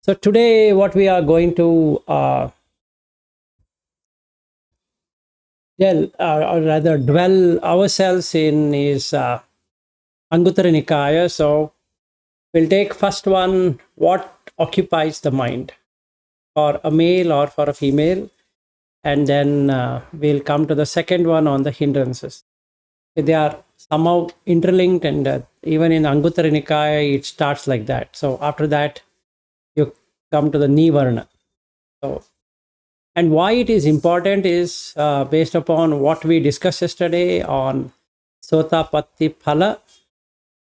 So today what we are going to or rather dwell ourselves in is Anguttara Nikaya. So we'll take first one, what occupies the mind for a male or for a female, and then we'll come to the second one on the hindrances. They are somehow interlinked, and even in Anguttara Nikaya it starts like that. So after that you come to the Nivarna. So, and why it is important is based upon what we discussed yesterday on Sotapatti Phala,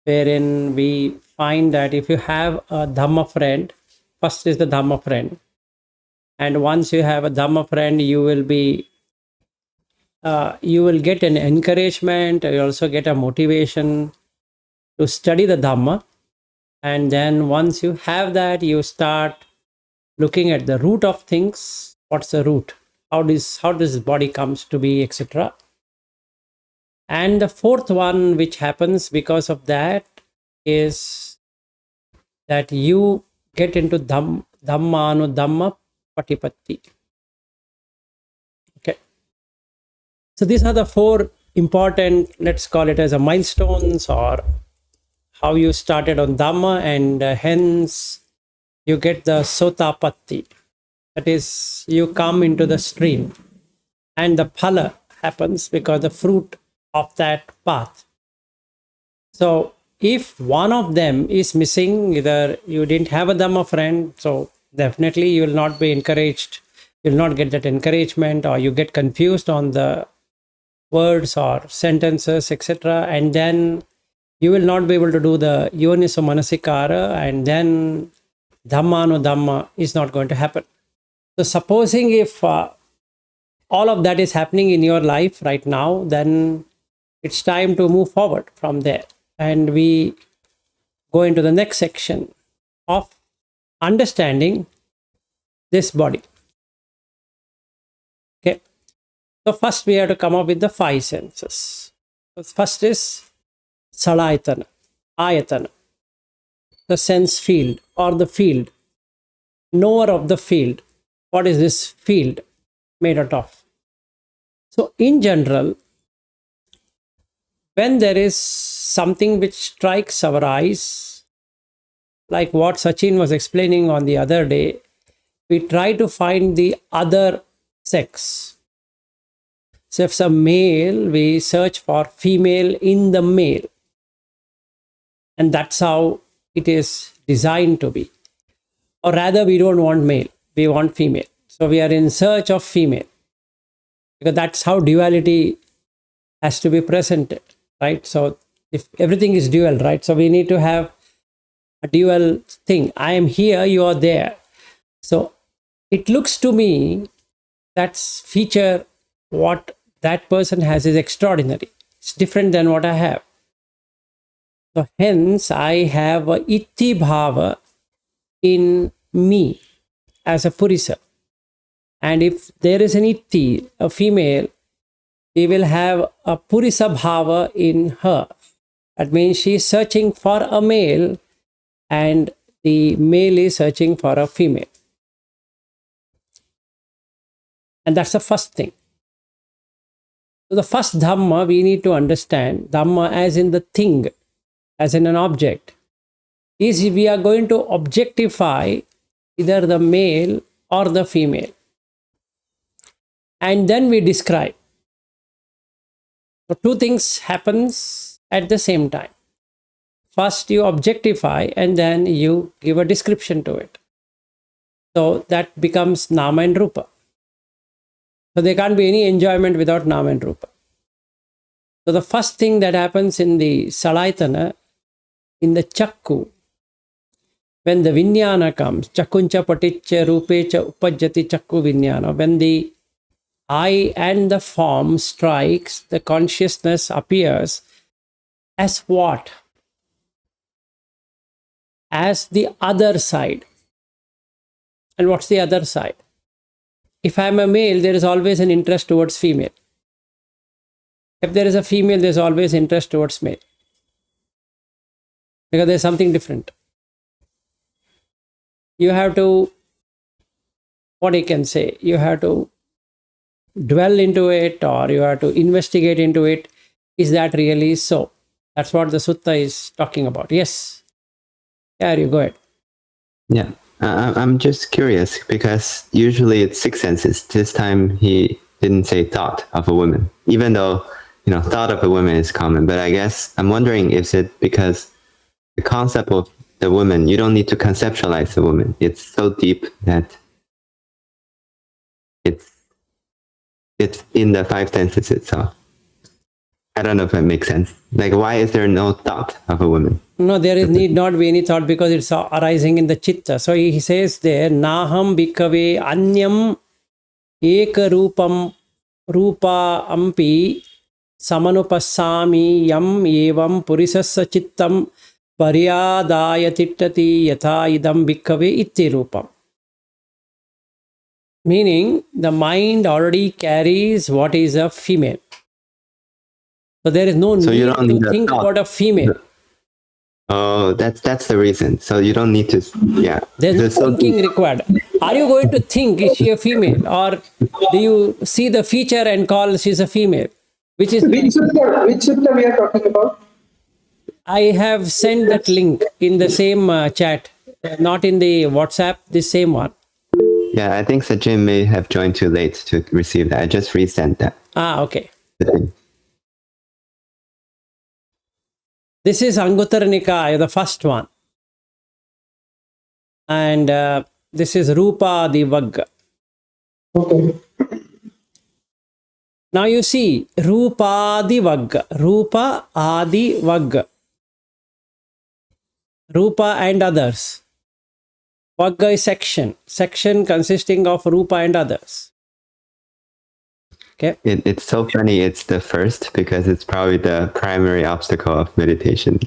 wherein we find that if you have a Dhamma friend, first is the Dhamma friend. And once you have a Dhamma friend, you will get an encouragement, you also get a motivation to study the Dhamma. And then once you have that, you start looking at the root of things. What's the root? How this body comes to be, etc. And the fourth one which happens because of that is that you get into Dhamma Patipatti. Okay. So these are the four important, let's call it as a milestones, or how you started on Dhamma, and hence you get the Sotapatti. That is, you come into the stream, and the phala happens because the fruit of that path. So if one of them is missing, either you didn't have a Dhamma friend, so definitely you will not be encouraged, you will not get that encouragement, or you get confused on the words or sentences, etc. And then you will not be able to do the yoniso manasikara, and then Dhamma is not going to happen. So supposing if all of that is happening in your life right now, then it's time to move forward from there. And we go into the next section of understanding this body. Okay. So first we have to come up with the five senses. So first is Salayatana, Ayatana, the sense field or the field, knower of the field. What is this field made out of? So in general, when there is something which strikes our eyes, like what Sachin was explaining on the other day, we try to find the other sex. So if it's a male, we search for female in the male. And that's how it is designed to be. Or rather, we don't want male, we want female. So we are in search of female, because that's how duality has to be presented, right? So if everything is dual, right? So we need to have a dual thing. I am here, you are there. So it looks to me that's feature what that person has is extraordinary. It's different than what I have. So hence I have a itti bhava in me as a purisa. And if there is an itti, a female, we will have a purisa bhava in her. That means she is searching for a male, and the male is searching for a female. And that's the first thing. So the first Dhamma we need to understand, Dhamma as in the thing, as in an object, is we are going to objectify either the male or the female. And then we describe. So two things happens at the same time. First you objectify, and then you give a description to it. So that becomes Nama and Rupa. So there can't be any enjoyment without Nama and Rupa. So the first thing that happens in the Salayatana, in the Chakku, when the Vinyana comes, Chakuncha Paticcha Rupecha Upajjati Chakku Vinyana, when the eye and the form strikes, the consciousness appears as what? As the other side. And what's the other side? If I'm a male, there is always an interest towards female. If there is a female, there's always interest towards male. Because there's something different. you have to, what you can say, you have to dwell into it, or you have to investigate into it. Is that really so? That's what the sutta is talking about. Yes. Yeah, you go ahead. Yeah, I'm just curious because usually it's six senses. This time he didn't say thought of a woman, even though thought of a woman is common. But I guess I'm wondering, is it because the concept of the woman, you don't need to conceptualize the woman. It's so deep that it's in the five senses itself. I don't know if that makes sense. Like, why is there no thought of a woman? No, there is need not be any thought because it's arising in the chitta. So he says there, Naham bhikkhave anyam eka rupa ampi samanupassami yam evam purisassa chittam paryadaya tittati yatha idam bhikkhave itti rupam. Meaning, the mind already carries what is a female. So there is no need to think about a female. Oh, that's the reason. So you don't need to, yeah. There's no thinking required. Are you going to think, is she a female? Or do you see the feature and call she's a female? Which sutta we are talking about? I have sent that link in the same chat, not in the WhatsApp, the same one. Yeah, I think Sajin may have joined too late to receive that. I just resent that. Okay. This is Anguttara Nikaya, the first one. And this is Rupa Adivagga. Okay. Now you see, Rupa Adivagga. Rupa Adivagga. Rupa and others. Vagga is section. Section consisting of Rupa and others. Okay. It's so funny. It's the first because it's probably the primary obstacle of meditation.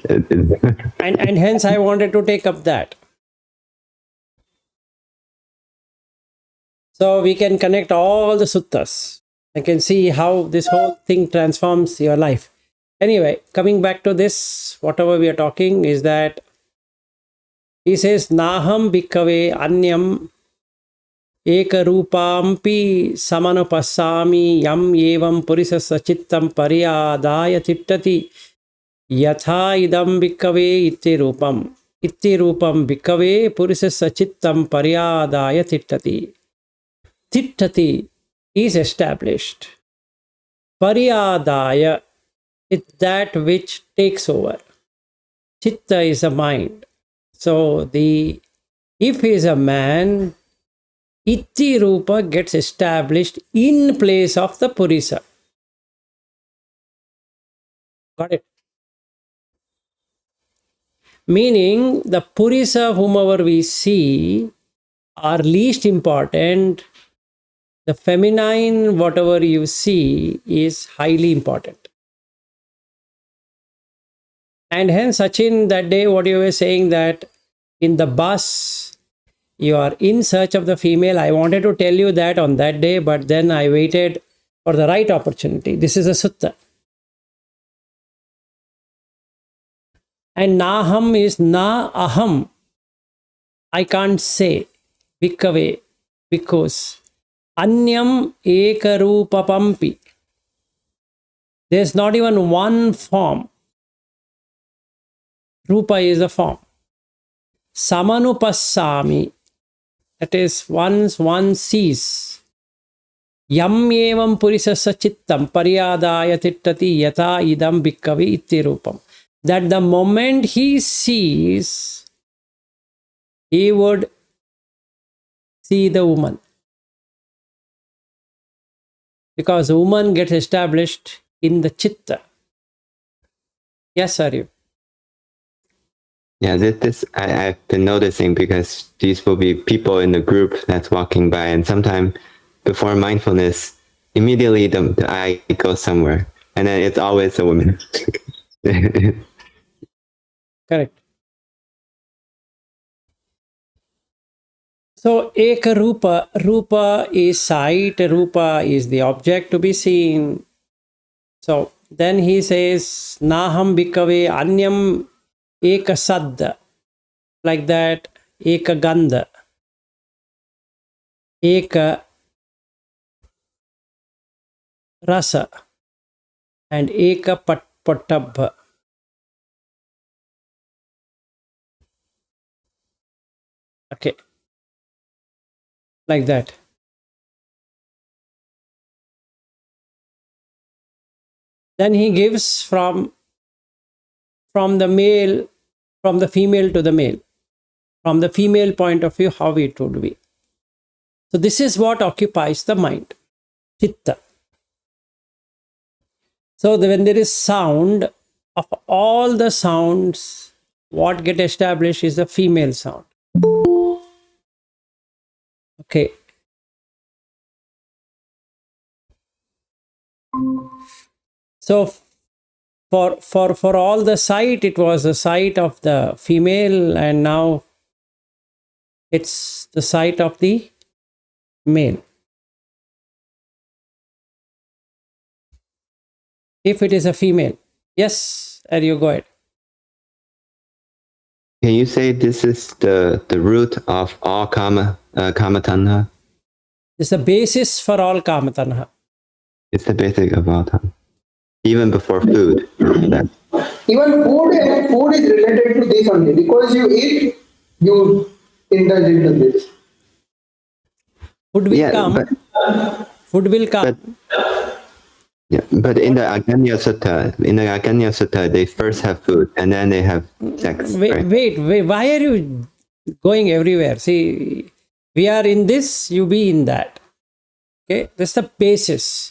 and hence I wanted to take up that. So we can connect all the suttas. I can see how this whole thing transforms your life. Anyway, coming back to this, whatever we are talking is that he says, Naham bhikkhave anyam eka rupampi samanupassami yam evam purisassa chittam paryadaya tittati yatha idam bhikkhave itti rupam bhikkhave purisassa chittam paryadaya tittati. Tittati is established. Paryadaya is that which takes over. Chitta is a mind. So if he is a man, Itti Rupa gets established in place of the Purisa. Got it? Meaning the Purisa, whomever we see, are least important. The feminine, whatever you see, is highly important. And hence, Sachin, that day, what you were saying that in the bus, you are in search of the female. I wanted to tell you that on that day, but then I waited for the right opportunity. This is a sutta. And Naham is na aham. I can't say. Bhikkhave. Because anyam ekarupapampi. There's not even one form. Rupa is a form. Samanupassami. That is, once one sees. Yam evam purisassa chittam paryadaya tittati yata idam bhikkhave itti rupam. That the moment he sees, he would see the woman. Because the woman gets established in the chitta. Yes, Aryu. Yeah, this I've been noticing because these will be people in the group that's walking by, and sometimes before mindfulness, immediately the eye goes somewhere, and then it's always a woman. Correct. So, Eka Rupa. Rupa is sight, Rupa is the object to be seen. So, then he says, Naham bhikkhave anyam eka sadda. Like that, eka gandha. eka rasa and eka pattabha. Okay, like that. Then he gives from the male, from the female to the male, from the female point of view, how it would be. So this is what occupies the mind, chitta. So when there is sound, of all the sounds, what get established is the female sound. Okay. So for all the sight, it was the sight of the female, and now it's the sight of the male. If it is a female, yes, there you go ahead. Can you say this is the root of all kama tanha? It's the basis for all kama tanha. It's the basic of all tanha. Even before food. That. Even food is related to this only. Because you eat, you indulge into this. Food will come. Food will come. But in the Aganya Sutta, they first have food and then they have sex. Wait. Why are you going everywhere? See, we are in this, you be in that. Okay, that's the basis.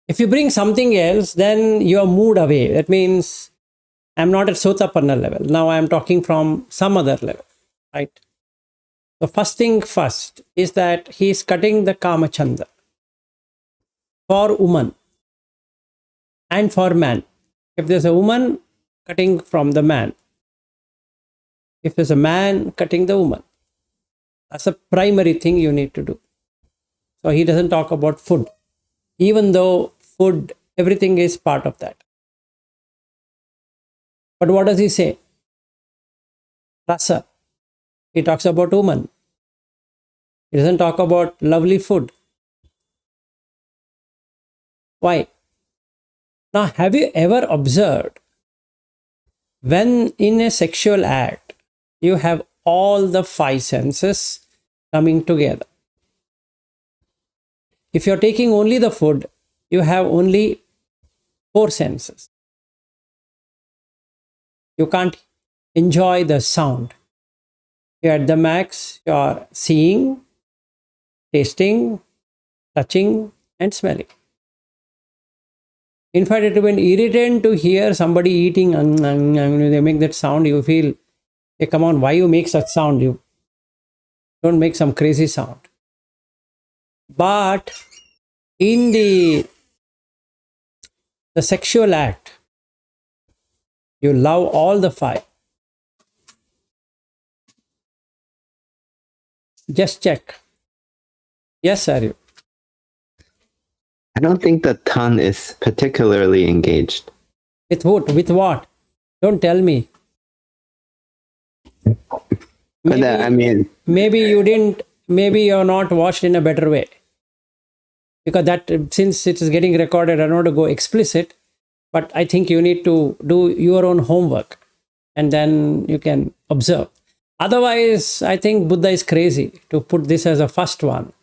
If you bring something else, then you are moved away. That means I'm not at Sotapanna level. Now I'm talking from some other level, right? The first thing first is that he is cutting the Kama Chanda for woman and for man. If there's a woman, cutting from the man. If there's a man, cutting the woman. That's a primary thing you need to do. So he doesn't talk about food, even though food, everything is part of that. But what does he say? Rasa. He talks about woman. He doesn't talk about lovely food. Why? Now, have you ever observed when in a sexual act, you have all the five senses coming together? If you're taking only the food, you have only four senses. You can't enjoy the sound. You're at the max, you're seeing, tasting, touching, and smelling. In fact, it will be irritant to hear somebody eating, they make that sound, you feel, hey, come on, why you make such sound? You don't make some crazy sound. But in the sexual act, you love all the five. Just check. Yes, Aryu. I don't think the tongue is particularly engaged. With what? With what? Don't tell me. Maybe you didn't, maybe you're not watched in a better way. Because that, since it is getting recorded, I don't want to go explicit, but I think you need to do your own homework and then you can observe. Otherwise, I think Buddha is crazy to put this as a first one.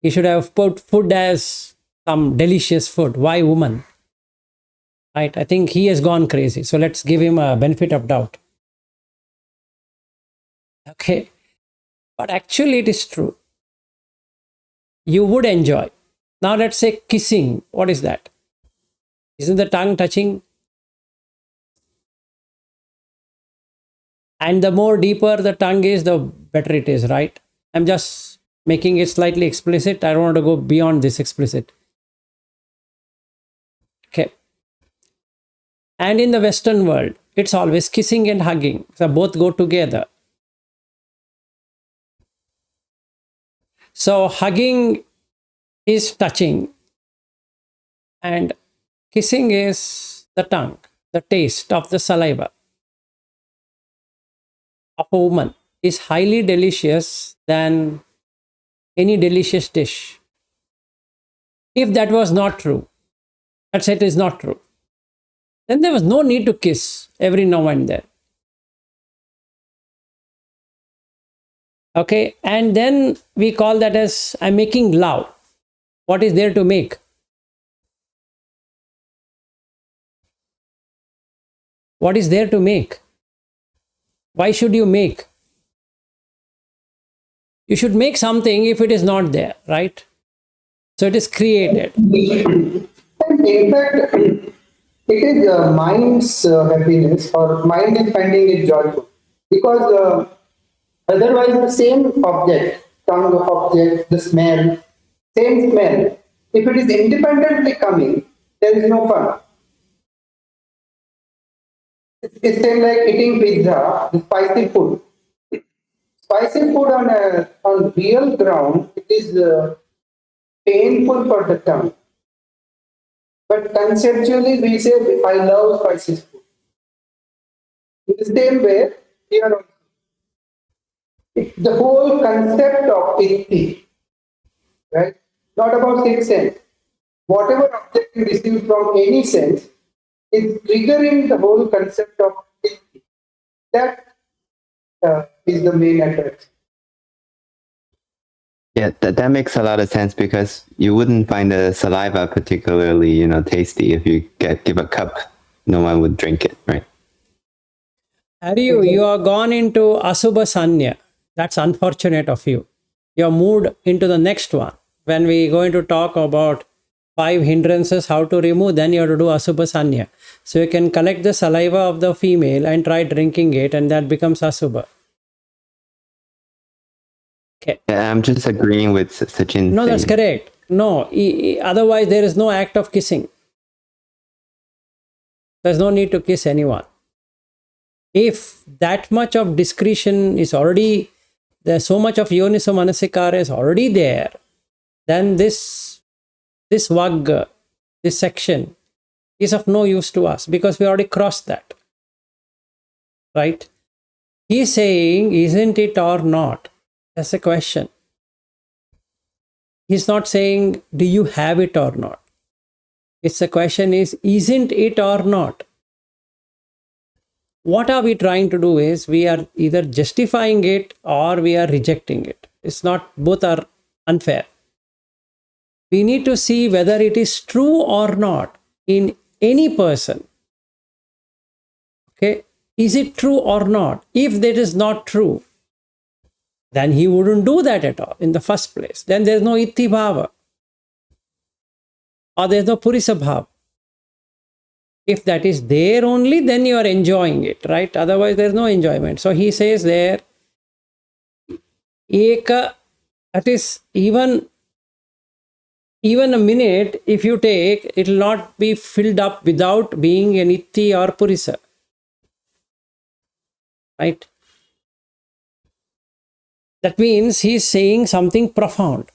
He should have put food as some delicious food. Why woman? Right? I think he has gone crazy. So let's give him a benefit of doubt. Okay. But actually, it is true. You would enjoy. Now, let's say kissing. What is that? Isn't the tongue touching? And the more deeper the tongue is, the better it is, right? I'm just making it slightly explicit. I don't want to go beyond this explicit. Okay. And in the Western world, it's always kissing and hugging. So both go together. So hugging is touching and kissing is the tongue, the taste of the saliva of a woman is highly delicious than any delicious dish. If that was not true, that set is not true, then there was no need to kiss every now and then. Okay, and then we call that as I'm making love. What is there to make? What is there to make? Why should you make? You should make something if it is not there, right? So it is created. And in fact, it is mind's happiness, or mind is finding it joyful. Because otherwise, the same object, tongue object, the smell, same smell, if it is independently coming, there is no fun. It's same like eating pizza, the spicy food. Spicy food on real ground, it is painful for the tongue. But conceptually, we say, I love spicy food. In the same way, here the whole concept of iti, right? Not about sixth sense. Whatever object you receive from any sense is triggering the whole concept of iti. That is the main attraction. Yeah, that makes a lot of sense, because you wouldn't find the saliva particularly, tasty. If you give a cup, no one would drink it, right? You are gone into Asubha Sanya. That's unfortunate of you. You are moved into the next one. When we are going to talk about 5 hindrances, how to remove, then you have to do Asubha Sanya. So you can collect the saliva of the female and try drinking it, and that becomes Asubha. Okay. Yeah, I'm just agreeing with Sachin. No, that's correct. No, otherwise there is no act of kissing. There's no need to kiss anyone. If that much of discretion is already there, so much of yoniso manasikara is already there, then this vagga, this section, is of no use to us, because we already crossed that. Right? He's saying, isn't it or not? That's a question. He's not saying, do you have it or not? It's a question is, isn't it or not? What are we trying to do is, we are either justifying it or we are rejecting it. It's not, both are unfair. We need to see whether it is true or not in any person. Okay, is it true or not? If that is not true, then he wouldn't do that at all in the first place. Then there's no itti bhava, or there's no purisa bhava. If that is there only, then you are enjoying it, right? Otherwise, there's no enjoyment. So he says there, eka, that is even a minute, if you take, it will not be filled up without being an itti or purisa, right? That means he's saying something profound.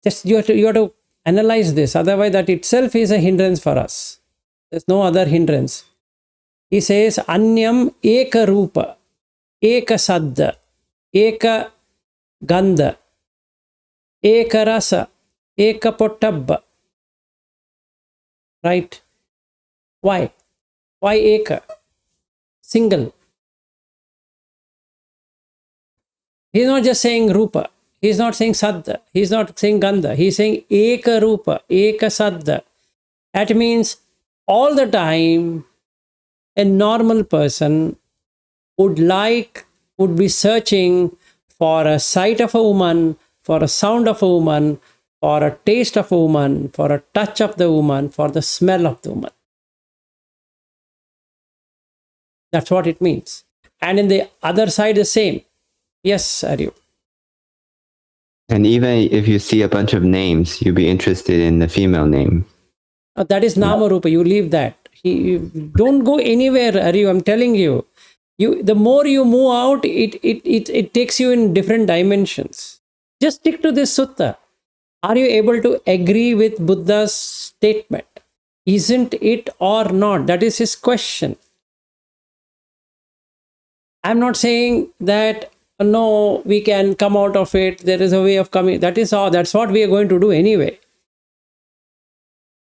Just you have to analyze this. Otherwise, that itself is a hindrance for us. There's no other hindrance. He says, Anyam eka rupa, eka sadda, eka gandha, eka rasa, eka pottabba. Right? Why? Why eka? Single. He's not just saying rupa. He's not saying saddha. He's not saying gandha. He's saying eka rupa, eka saddha. That means all the time a normal person would be searching for a sight of a woman, for a sound of a woman, for a taste of a woman, for a touch of the woman, for the smell of the woman. That's what it means. And in the other side, the same. Yes, Aryu. And even if you see a bunch of names, you'll be interested in the female name. That is Nama Rupa. You leave that. Don't go anywhere, Aryu. I'm telling you. The more you move out, it takes you in different dimensions. Just stick to this sutta. Are you able to agree with Buddha's statement? Isn't it or not? That is his question. I'm not saying that no, we can come out of it. There is a way of coming. That is all. That's what we are going to do anyway.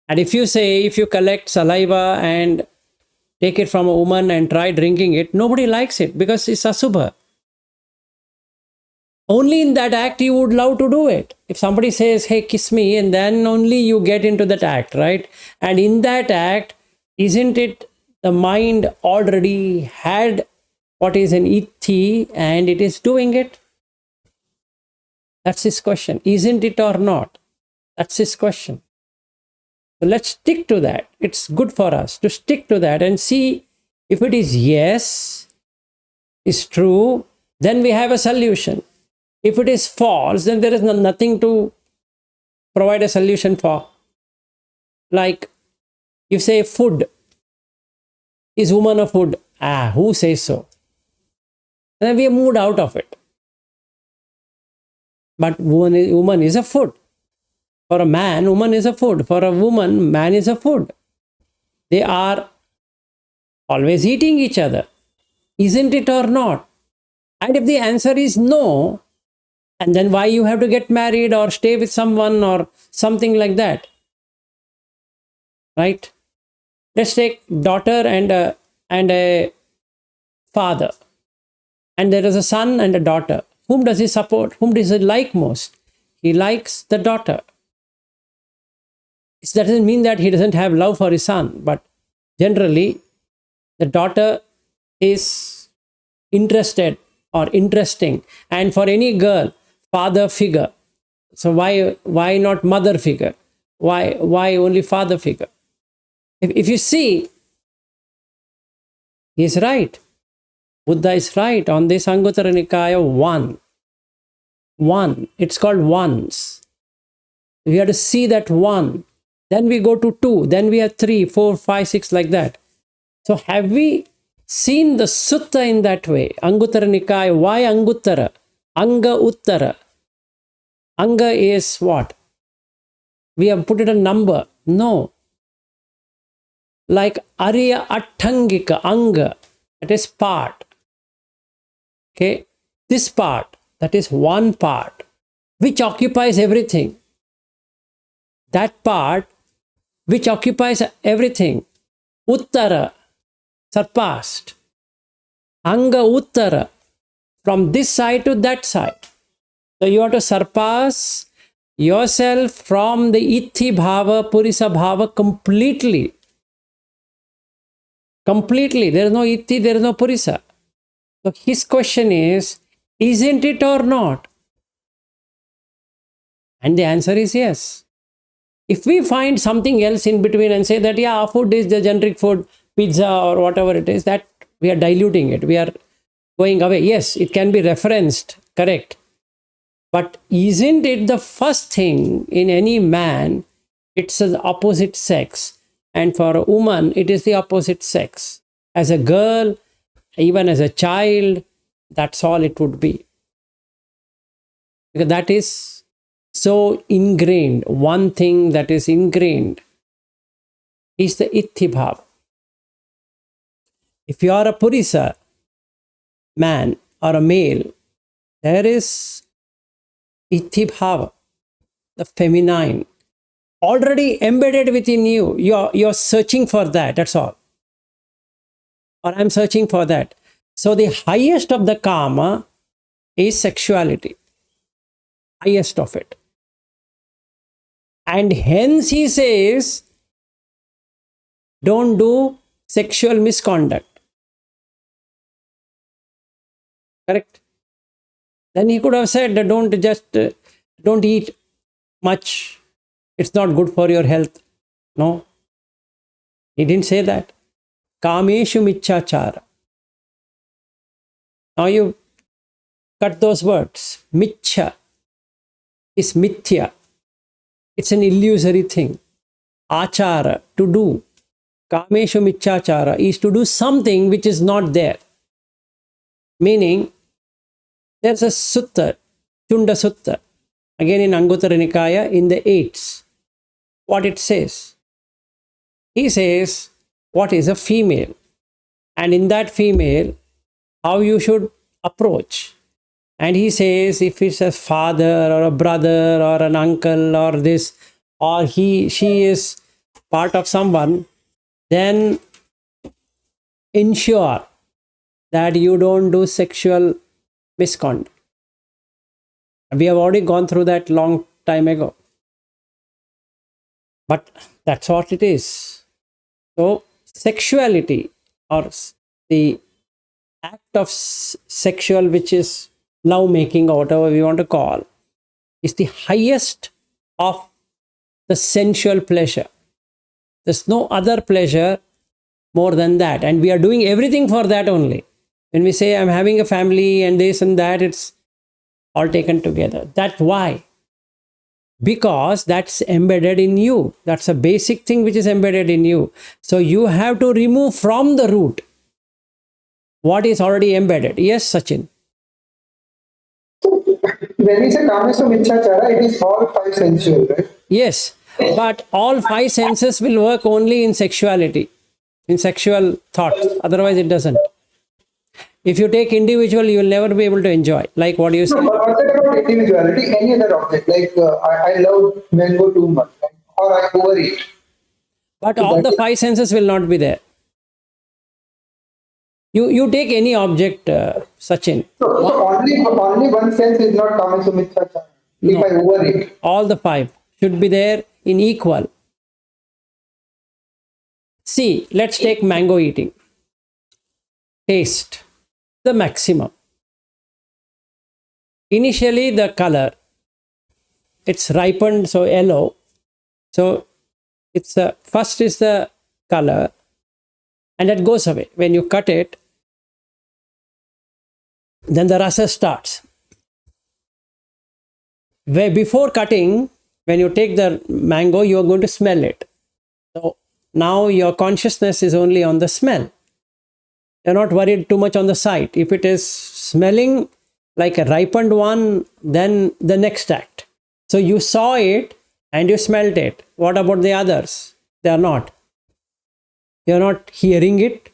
And if you say, if you collect saliva and take it from a woman and try drinking it, nobody likes it because it's asubha. Only in that act you would love to do it. If somebody says, hey, kiss me, and then only you get into that act, right? And in that act, isn't it the mind already had what is an itti and it is doing it? That's his question. Isn't it or not? That's his question. So let's stick to that. It's good for us to stick to that and see if it is yes, is true, then we have a solution. If it is false, then there is nothing to provide a solution for. Like you say food. Is woman a food? Who says so? And then we have moved out of it. But woman is a food. For a man, woman is a food. For a woman, man is a food. They are always eating each other. Isn't it or not? And if the answer is no, and then why you have to get married or stay with someone or something like that? Right? Let's take daughter and a father. And there is a son and a daughter. Whom does he support? Whom does he like most? He likes the daughter. That doesn't mean that he doesn't have love for his son, but generally the daughter is interested or interesting. And for any girl, father figure. So why not mother figure? Why only father figure? If you see, he is right. Buddha is right on this Anguttara Nikaya 1. 1. It's called ones. We have to see that 1. Then we go to 2. Then we have 3, 4, 5, 6 like that. So have we seen the sutta in that way? Anguttara Nikaya. Why Anguttara? Anga Uttara. Anga is what? We have put it a number. No. Like Arya Attangika, Anga. That is part. Okay. This part. That is one part. Which occupies everything. That part which occupies everything. Uttara, surpassed. Anga Uttara, from this side to that side. So you have to surpass yourself from the Itti Bhava, Purisa Bhava completely. Completely. There is no Itti, there is no Purisa. So his question is, isn't it or not? And the answer is yes. If we find something else in between and say that, yeah, food is the generic food, pizza or whatever it is, that we are diluting it. We are going away. Yes, it can be referenced, correct. But isn't it the first thing in any man, it's the opposite sex. And for a woman, it is the opposite sex. As a girl, even as a child, that's all it would be. Because that is so ingrained. One thing that is ingrained is the Itti Bhava. If you are a Purisa man or a male, there is Itti Bhava, the feminine, already embedded within you. You're searching for that, that's all. Or I'm searching for that. So the highest of the karma is sexuality. Highest of it. And hence he says, don't do sexual misconduct. Correct? Then he could have said, don't eat much. It's not good for your health. No. He didn't say that. Kameshu michachara. Now you cut those words. Michha is mithya. It's an illusory thing. Achara, to do. Kameshu michachara is to do something which is not there. Meaning, there's a sutta, Chunda Sutta, again in Anguttara Nikaya, in the 8s. What it says? He says, what is a female? And in that female, how you should approach. And he says if it's a father or a brother or an uncle or this, or she is part of someone, then ensure that you don't do sexual misconduct. We have already gone through that long time ago. But that's what it is. So sexuality, or the act of sexual, which is love making or whatever we want to call, is the highest of the sensual pleasure. There's no other pleasure more than that. And we are doing everything for that only. When we say I'm having a family and this and that, it's all taken together. That's why. Because that's embedded in you. That's a basic thing which is embedded in you. So you have to remove from the root what is already embedded. Yes, Sachin. When we say Kamesu Michachara, it is all five sensual, right? Yes, but all five senses will work only in sexuality, in sexual thoughts. Otherwise, it doesn't. If you take individual, you will never be able to enjoy. Like what you No, say. but forget about individuality, any other object, like I love mango too much, right? Or I overeat. But So all that the is- five senses will not be there. You take any object, Sachin. So only one sense is not Kamesu Michachara. If No. I overeat. All the five should be there in equal. See, let's take mango eating. Taste, the maximum. Initially, the color, it's ripened, so yellow. So it's first is the color, and that goes away. When you cut it, then the rasa starts. Where before cutting, when you take the mango, you are going to smell it. So now your consciousness is only on the smell. You're not worried too much on the sight. If it is smelling like a ripened one, then the next act. So you saw it and you smelled it. What about the others? They are not. You're not hearing it.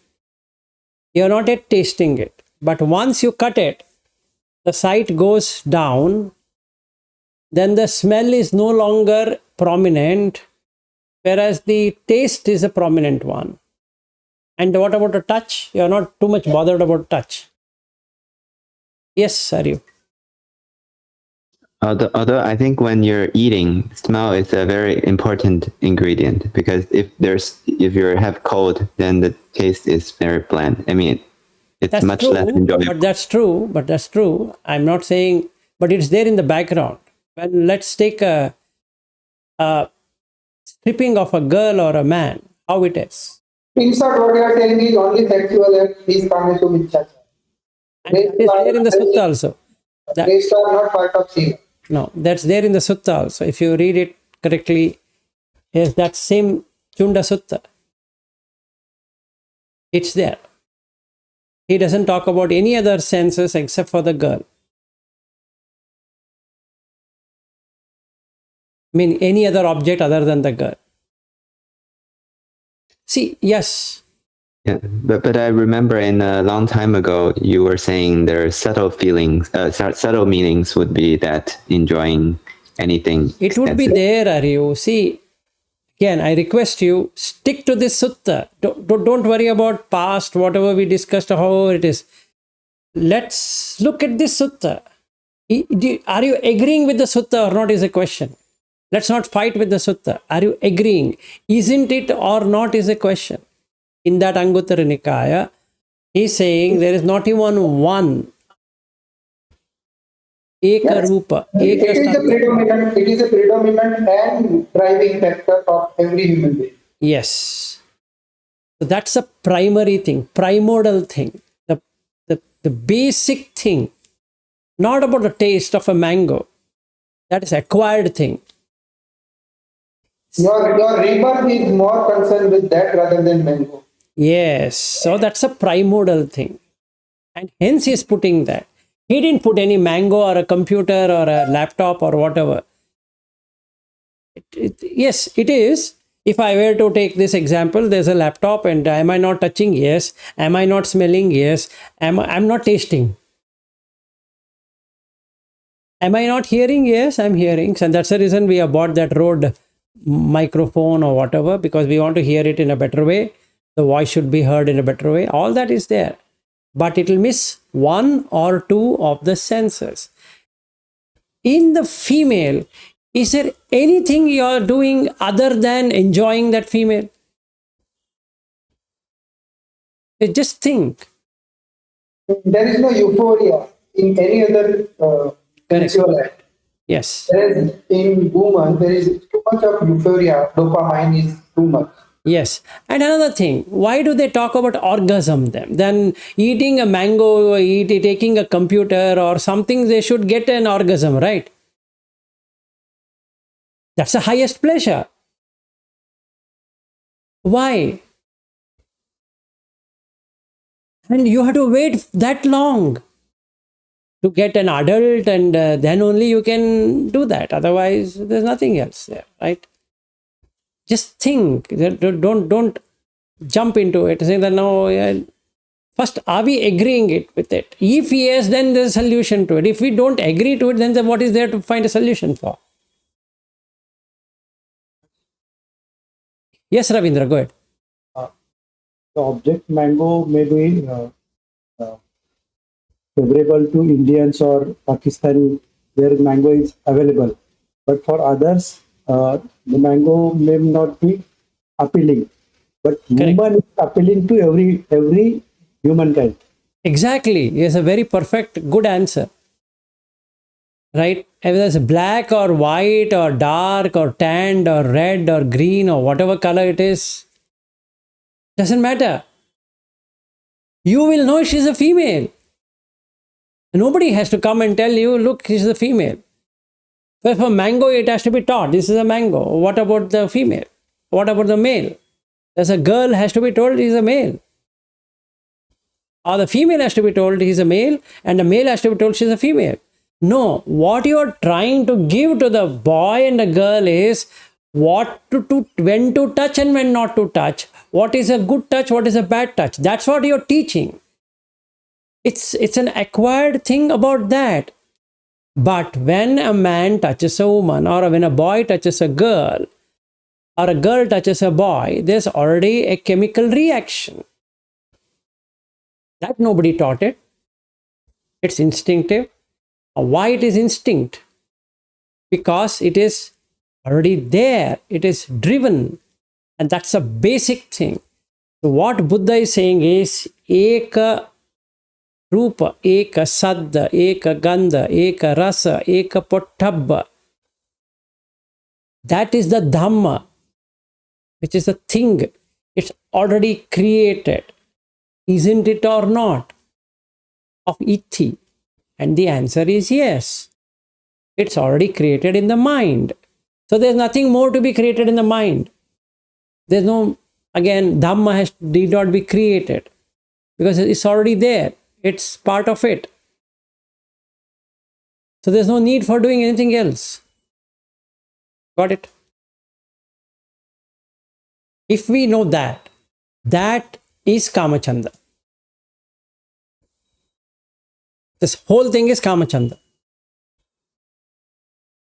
You're not yet tasting it. But once you cut it, the sight goes down. Then the smell is no longer prominent, whereas the taste is a prominent one. And what about the touch? You're not too much bothered about touch. Yes, Saryu. Although I think when you're eating, smell is a very important ingredient, because if you have cold, then the taste is very bland. I mean, it's That's much true, less enjoyable. but that's true. I'm not saying, but it's there in the background. When let's take a stripping of a girl or a man, how it is. In short, what you are saying is only sexual and is Kamesu Michachara. And that is there in the sutta also. Rest are not part of Sila. No, that's there in the sutta also. If you read it correctly, is that same Chunda Sutta. It's there. He doesn't talk about any other senses except for the girl. I mean, any other object other than the girl. See, yes. Yeah, but I remember in a long time ago, you were saying there are subtle feelings, subtle meanings would be that enjoying anything. It would be there, Aryu. See, again, I request you, stick to this sutta. Don't worry about past, whatever we discussed, however it is. Let's look at this sutta. Are you agreeing with the sutta or not is a question. Let's not fight with the sutta. Are you agreeing? Isn't it or not is a question. In that Anguttara Nikaya, he's saying there is not even one Eka Rupa. It is a predominant and driving factor of every human being. Yes. So that's a primary thing, primordial thing, the basic thing. Not about the taste of a mango. That is acquired thing. Your rebirth is more concerned with that rather than mango. Yes. So that's a primordial thing. And hence he's putting that. He didn't put any mango or a computer or a laptop or whatever. Yes, it is. If I were to take this example, there's a laptop and am I not touching? Yes. Am I not smelling? Yes. I'm not tasting. Am I not hearing? Yes, I'm hearing. And that's the reason we have bought that Rode microphone or whatever, because we want to hear it in a better way. The voice should be heard in a better way. All that is there. But it will miss one or two of the senses. In the female, is there anything you are doing other than enjoying that female? Just think. There is no euphoria in any other sensual act. Yes. Whereas in woman, there is too much of euphoria. Dopamine is too much. Yes. And another thing, why do they talk about orgasm then? Then eating a mango, taking a computer or something, they should get an orgasm, right? That's the highest pleasure. Why? And you have to wait that long to get an adult, and then only you can do that. Otherwise, there's nothing else there, right? Just think. Don't jump into it. Say that no. First, are we agreeing it with it? If yes, then there's a solution to it. If we don't agree to it, then what is there to find a solution for? Yes, Ravindra, go ahead. The object mango may be uh, favorable to Indians or Pakistani, where mango is available. But for others, the mango may not be appealing. But woman is appealing to every humankind. Exactly. Yes, a very perfect, good answer. Right? Whether it's black or white or dark or tanned or red or green or whatever color it is, doesn't matter. You will know she's a female. Nobody has to come and tell you, look, she's a female. But for mango, it has to be taught. This is a mango. What about the female? What about the male? There's a girl has to be told he's a male. Or the female has to be told he's a male, and the male has to be told she's a female. No, what you're trying to give to the boy and the girl is what to when to touch and when not to touch. What is a good touch, what is a bad touch. That's what you're teaching. It's an acquired thing about that. But when a man touches a woman, or when a boy touches a girl, or a girl touches a boy, there's already a chemical reaction. That nobody taught it. It's instinctive. Why it is instinct? Because it is already there. It is driven. And that's a basic thing. So what Buddha is saying is Eka Rupa, Eka Sadda, Eka Gandha, Eka Rasa, Eka Pottabha. That is the Dhamma, which is a thing. It's already created. Isn't it or not? Of Ithi. And the answer is yes. It's already created in the mind. So there's nothing more to be created in the mind. There's no, again, Dhamma need not be created because it's already there. It's part of it. So there's no need for doing anything else. Got it? If we know that, that is Kamachanda. This whole thing is Kamachanda.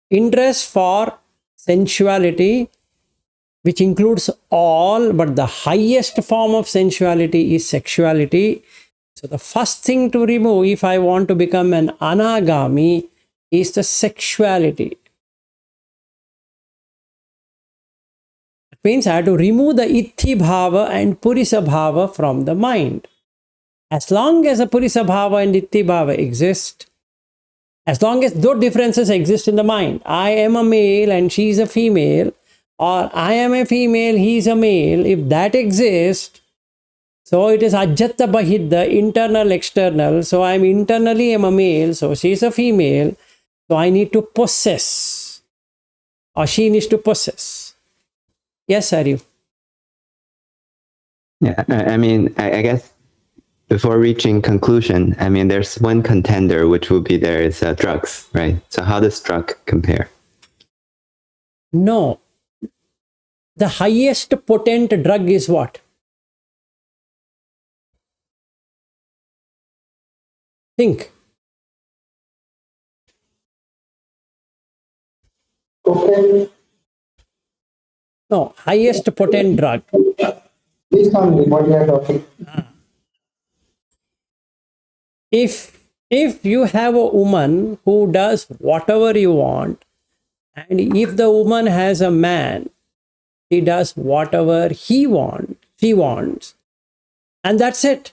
Interest for sensuality, which includes all, but the highest form of sensuality is sexuality. So the first thing to remove, if I want to become an anagami, is the sexuality. It means I have to remove the itti bhava and purisa bhava from the mind. As long as the purisa bhava and itti bhava exist, as long as those differences exist in the mind, I am a male and she is a female, or I am a female, he is a male, if that exists, so it is ajjata bahidda, internal, external. So I am internally am a male, so she is a female, so I need to possess, or she needs to possess. Yes, Arif? Yeah, I mean, I guess before reaching conclusion, I mean, there's one contender which will be there is drugs, right? So how does drug compare? No. The highest potent drug is what? Think. Okay. No, highest potent drug. This only what we are talking. If you have a woman who does whatever you want, and if the woman has a man, he does whatever she wants, and that's it.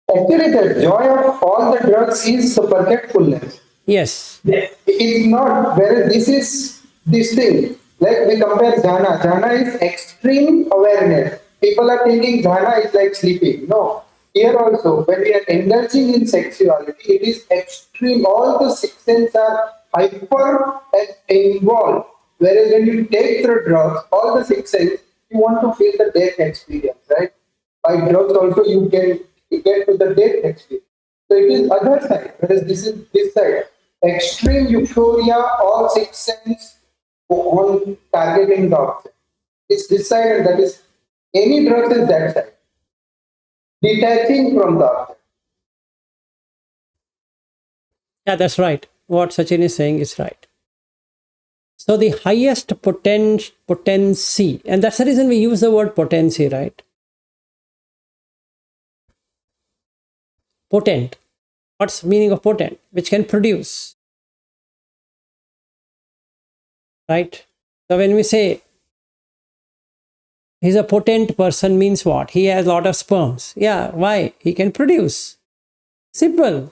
Actually, the joy of all the drugs is the forgetfulness. Yes. It's not, whereas this is this thing. Like we compare jhana. Jhana is extreme awareness. People are thinking jhana is like sleeping. No. Here also, when we are indulging in sexuality, it is extreme. All the six senses are hyper and involved. Whereas when you take the drugs, all the six senses, you want to feel the death experience, right? By drugs also you can get to the death experience. So it is other side, whereas this is this side. Extreme euphoria, all six senses go on targeting the object. It's this side and that is any drug is that side. Detaching from the object. Yeah, that's right. What Sachin is saying is right. So the highest potency, and that's the reason we use the word potency, right? Potent. What's the meaning of potent? Which can produce. Right? So when we say he's a potent person means what? He has a lot of sperms. Yeah, why? He can produce. Simple.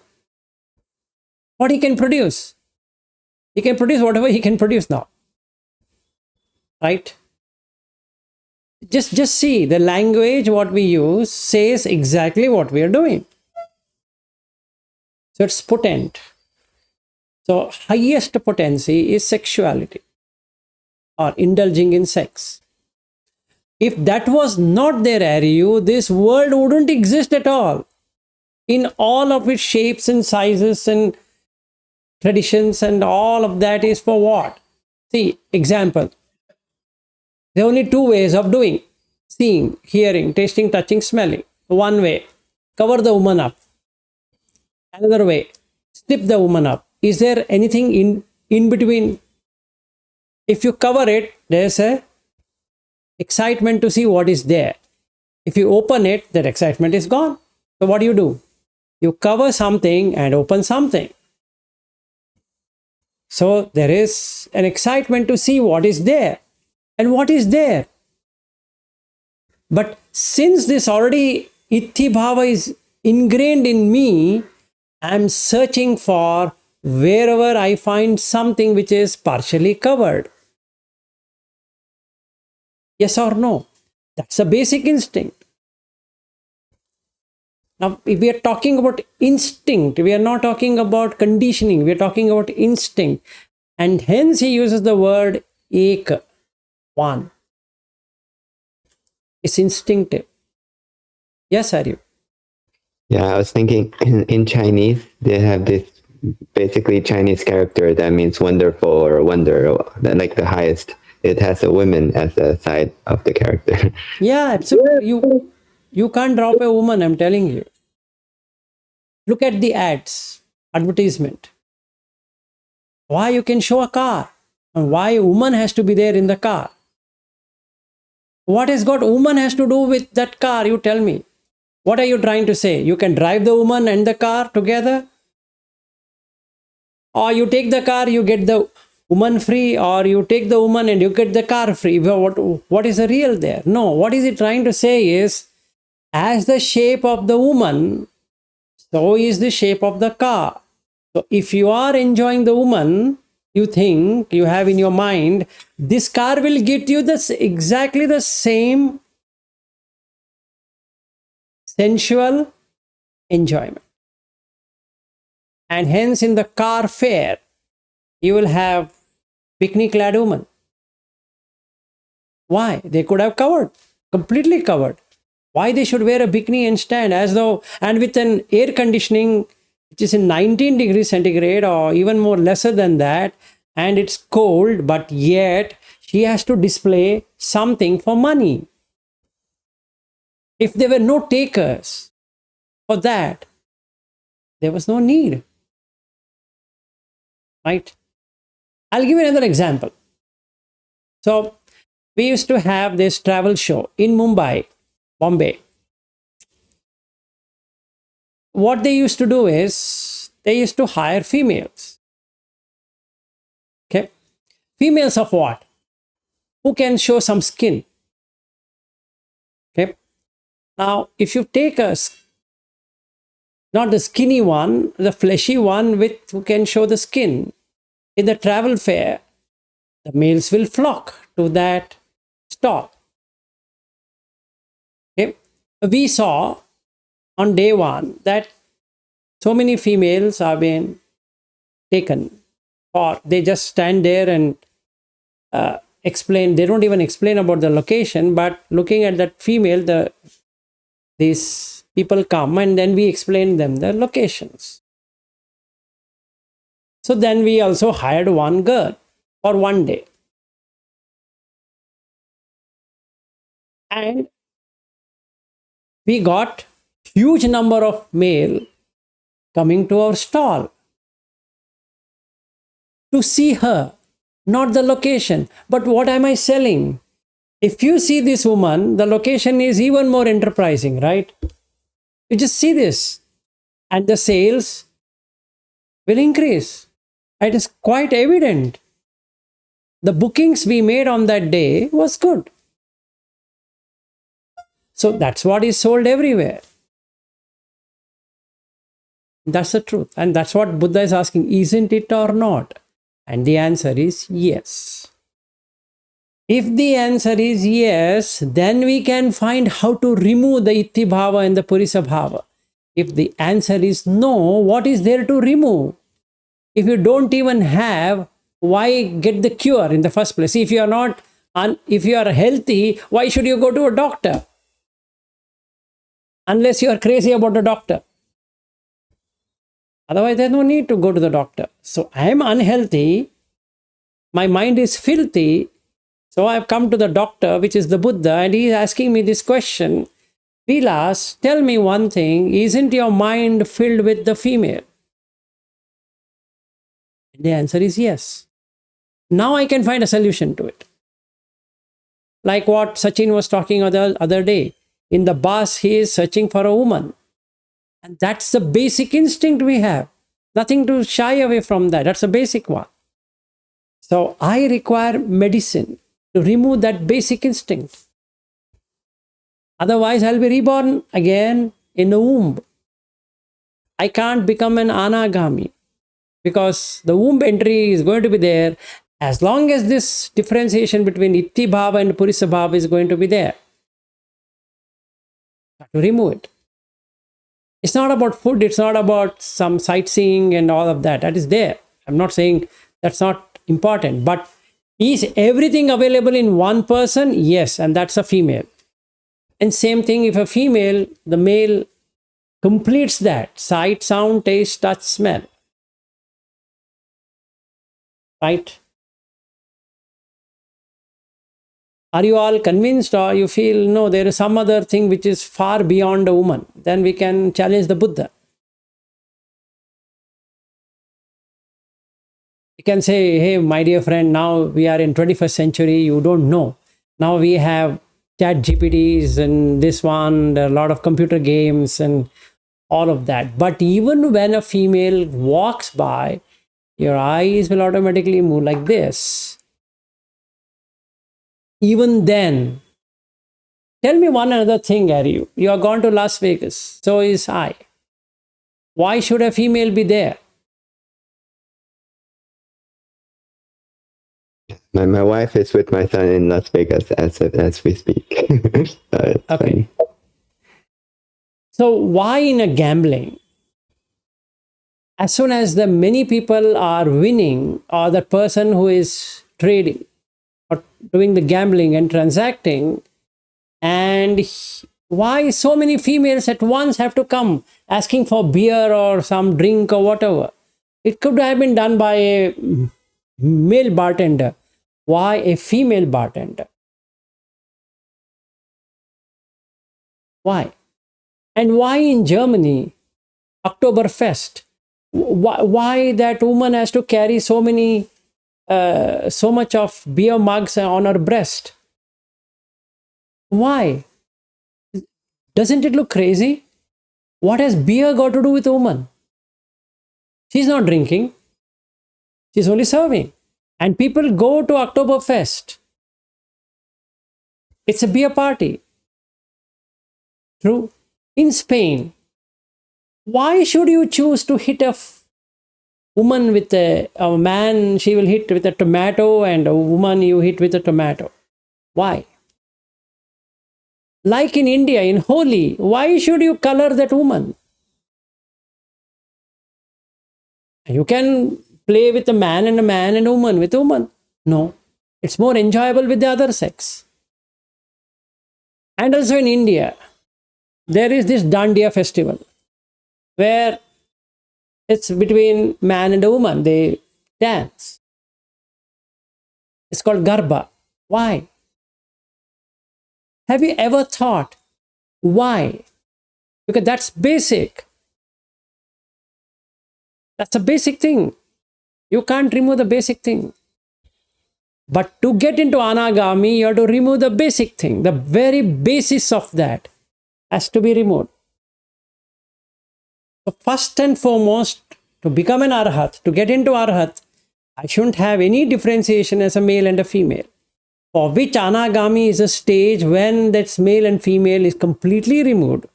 What he can produce? He can produce whatever he can produce now. Right? Just see the language what we use says exactly what we are doing. So it's potent. So highest potency is sexuality or indulging in sex. If that was not there, Aryu, this world wouldn't exist at all. In all of its shapes and sizes and traditions and all of that is for what? See, example. There are only two ways of doing. Seeing, hearing, tasting, touching, smelling. One way, cover the woman up. Another way, strip the woman up. Is there anything in between? If you cover it, there's a excitement to see what is there. If you open it, that excitement is gone. So what do? You cover something and open something. So there is an excitement to see what is there and what is there. But since this already Itti Bhava is ingrained in me, I'm searching for wherever I find something which is partially covered. Yes or no? That's a basic instinct. Now, if we are talking about instinct, we are not talking about conditioning, we are talking about instinct. And hence he uses the word ek, one. It's instinctive. Yes, Aryu? Yeah, I was thinking in Chinese, they have this basically Chinese character that means wonderful or wonder, or like the highest. It has a woman as a side of the character. Yeah, absolutely. You can't drop a woman, I'm telling you. Look at the ads, advertisement. Why you can show a car and why a woman has to be there in the car. What has got woman has to do with that car? You tell me. What are you trying to say? You can drive the woman and the car together? Or you take the car, you get the woman free, or you take the woman and you get the car free. What is the real there? No, what is it trying to say is, as the shape of the woman, so is the shape of the car. So if you are enjoying the woman, you think, you have in your mind, this car will get you exactly the same sensual enjoyment. And hence in the car fare, you will have bikini clad woman. Why? They could have covered, completely covered. Why they should wear a bikini and stand as though, and with an air conditioning, which is in 19 degrees centigrade or even more lesser than that, and it's cold, but yet she has to display something for money. If there were no takers for that, there was no need. Right? I'll give you another example. So we used to have this travel show in Mumbai, Bombay. What they used to do is they used to hire females. Okay. Females of what? Who can show some skin. Okay. Now, if you take not the skinny one, the fleshy one with who can show the skin, in the travel fair, the males will flock to that stall. Okay. We saw on day one that so many females have been taken, or they just stand there and explain. They don't even explain about the location, but looking at that female, these people come and then we explain them the locations. So then we also hired one girl for one day. And we got huge number of male coming to our stall to see her, not the location. But what am I selling? If you see this woman, the location is even more enterprising, right? You just see this and the sales will increase. It is quite evident. The bookings we made on that day was good. So that's what is sold everywhere. That's the truth. And that's what Buddha is asking, isn't it or not? And the answer is yes. If the answer is yes, then we can find how to remove the Itti Bhava and the Purisa Bhava. If the answer is no, what is there to remove? If you don't even have, why get the cure in the first place? If you are not, if you are healthy, why should you go to a doctor? Unless you are crazy about a doctor. Otherwise, there's no need to go to the doctor. So I am unhealthy. My mind is filthy. So I've come to the doctor, which is the Buddha, and he is asking me this question. Vilas, tell me one thing. Isn't your mind filled with the female? The answer is yes. Now I can find a solution to it. Like what Sachin was talking the other day. In the bus, he is searching for a woman. And that's the basic instinct we have. Nothing to shy away from that. That's a basic one. So I require medicine to remove that basic instinct. Otherwise, I'll be reborn again in the womb. I can't become an anagami because the womb entry is going to be there as long as this differentiation between Itti Bhava and Purisa Bhava is going to be there. To remove it. It's not about food, it's not about some sightseeing and all of that. That is there. I'm not saying that's not important. But is everything available in one person? Yes, and that's a female. And same thing, if a female, the male completes that. Sight, sound, taste, touch, smell. Right? Are you all convinced, or you feel, no, there is some other thing which is far beyond a woman? Then we can challenge the Buddha. You can say, hey, my dear friend, now we are in 21st century, you don't know. Now we have chat GPTs and this one, there are a lot of computer games and all of that. But even when a female walks by, your eyes will automatically move like this. Even then, tell me one another thing, Harry. You are gone to Las Vegas. So is I. Why should a female be there? My wife is with my son in Las Vegas as we speak. Okay. Funny. So why in a gambling? As soon as the many people are winning, or the person who is trading or doing the gambling and transacting, and why so many females at once have to come asking for beer or some drink or whatever? It could have been done by a male bartender. Why a female bartender? Why? And why in Germany, Oktoberfest? Why that woman has to carry so many so much of beer mugs on her breast. Why? Doesn't it look crazy? What has beer got to do with a woman? She's not drinking. She's only serving. And people go to Oktoberfest. It's a beer party. True. In Spain, why should you choose to hit a woman with a man, she will hit with a tomato, and a woman you hit with a tomato? Why? Like in India, in Holi, why should you color that woman? You can play with a man and a woman with a woman. No, it's more enjoyable with the other sex. And also in India, there is this Dandiya festival where it's between man and a woman. They dance. It's called Garba. Why? Have you ever thought why? Because that's basic. That's a basic thing. You can't remove the basic thing. But to get into anagami, you have to remove the basic thing. The very basis of that has to be removed. So first and foremost, to become an arhat, to get into arhat, I shouldn't have any differentiation as a male and a female. For which anagami is a stage when that male and female is completely removed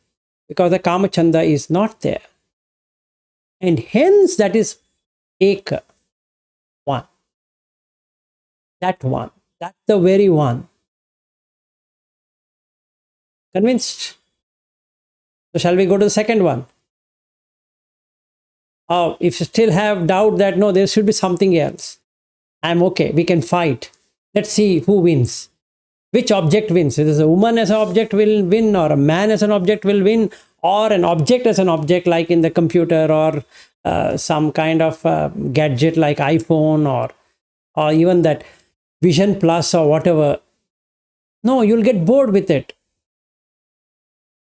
because the kamachanda is not there. And hence that is eka, one. That one. That's the very one. Convinced? So shall we go to the second one? Oh, if you still have doubt that no, there should be something else, I'm okay. We can fight. Let's see who wins. Which object wins? Is a woman as an object will win, or a man as an object will win, or an object as an object like in the computer, or some kind of gadget like iPhone, or even that Vision Plus or whatever. No, you'll get bored with it.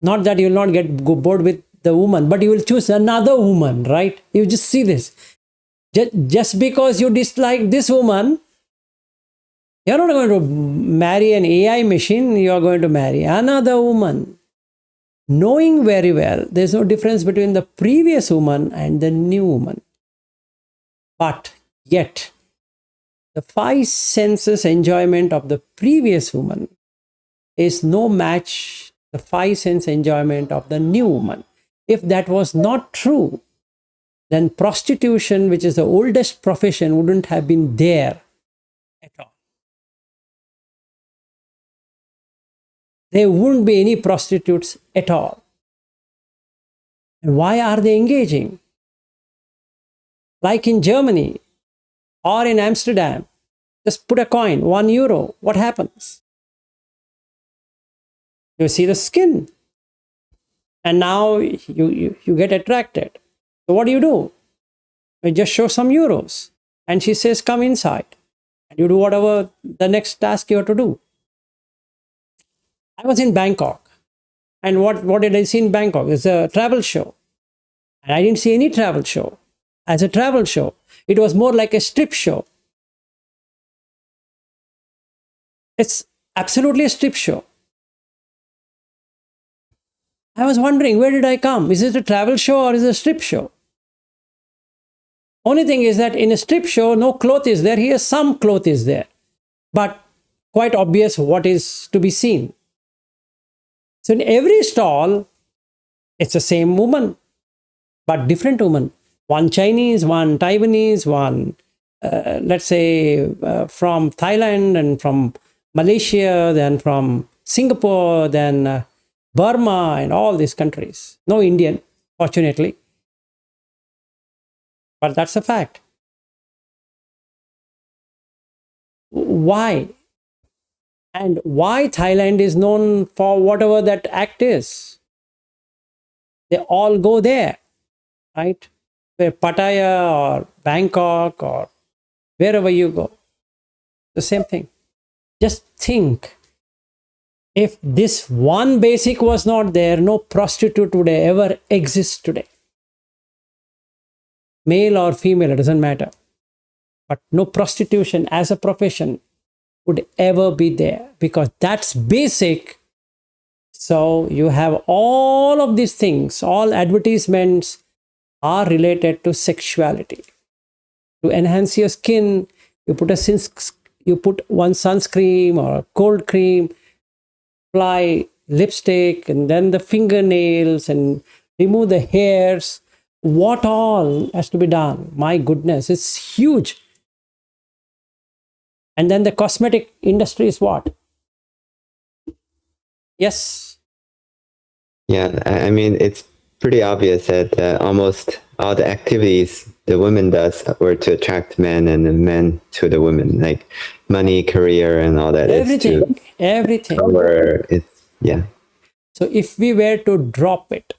Not that you'll not get bored with the woman, but you will choose another woman, right? You just see this. Just because you dislike this woman, you're not going to marry an AI machine, you're going to marry another woman. Knowing very well, there's no difference between the previous woman and the new woman. But yet, the five senses enjoyment of the previous woman is no match the five sense enjoyment of the new woman. If that was not true, then prostitution, which is the oldest profession, wouldn't have been there at all. There wouldn't be any prostitutes at all. And why are they engaging? Like in Germany or in Amsterdam, just put a coin, €1. What happens? You see the skin. And now you get attracted. So what do? You just show some euros. And she says, come inside. And you do whatever the next task you have to do. I was in Bangkok. And what did I see in Bangkok? It's a travel show. And I didn't see any travel show as a travel show. It was more like a strip show. It's absolutely a strip show. I was wondering, where did I come? Is it a travel show or is it a strip show? Only thing is that in a strip show, no cloth is there. Here, some cloth is there. But quite obvious what is to be seen. So in every stall, it's the same woman, but different woman. One Chinese, one Taiwanese, one, let's say, from Thailand, and from Malaysia, then from Singapore, then Burma, and all these countries. No Indian, fortunately. But that's a fact. Why? And why Thailand is known for whatever that act is? They all go there, right? Where Pattaya or Bangkok or wherever you go, the same thing. Just think, if this one basic was not there, no prostitute would ever exist today. Male or female, it doesn't matter. But no prostitution as a profession would ever be there, because that's basic. So you have all of these things, all advertisements are related to sexuality. To enhance your skin, you put one sunscreen or a cold cream, apply lipstick, and then the fingernails, and remove the hairs. What all has to be done? My goodness, it's huge. And then the cosmetic industry is what? Yes. Yeah, I mean, it's pretty obvious that almost all the activities the woman does were to attract men, and the men to the women, like money, career, and all that. Everything. Everything. Where it's, yeah. So if we were to drop it,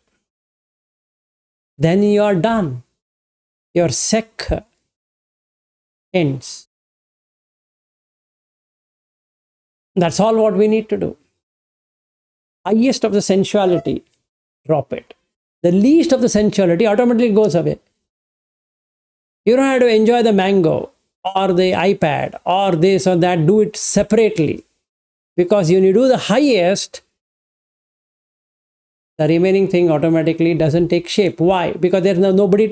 then you are done. Your sec ends. That's all what we need to do. Highest of the sensuality, drop it. The least of the sensuality automatically goes away. You don't have to enjoy the mango or the iPad or this or that. Do it separately. Because when you do the highest, the remaining thing automatically doesn't take shape. Why? Because there's nobody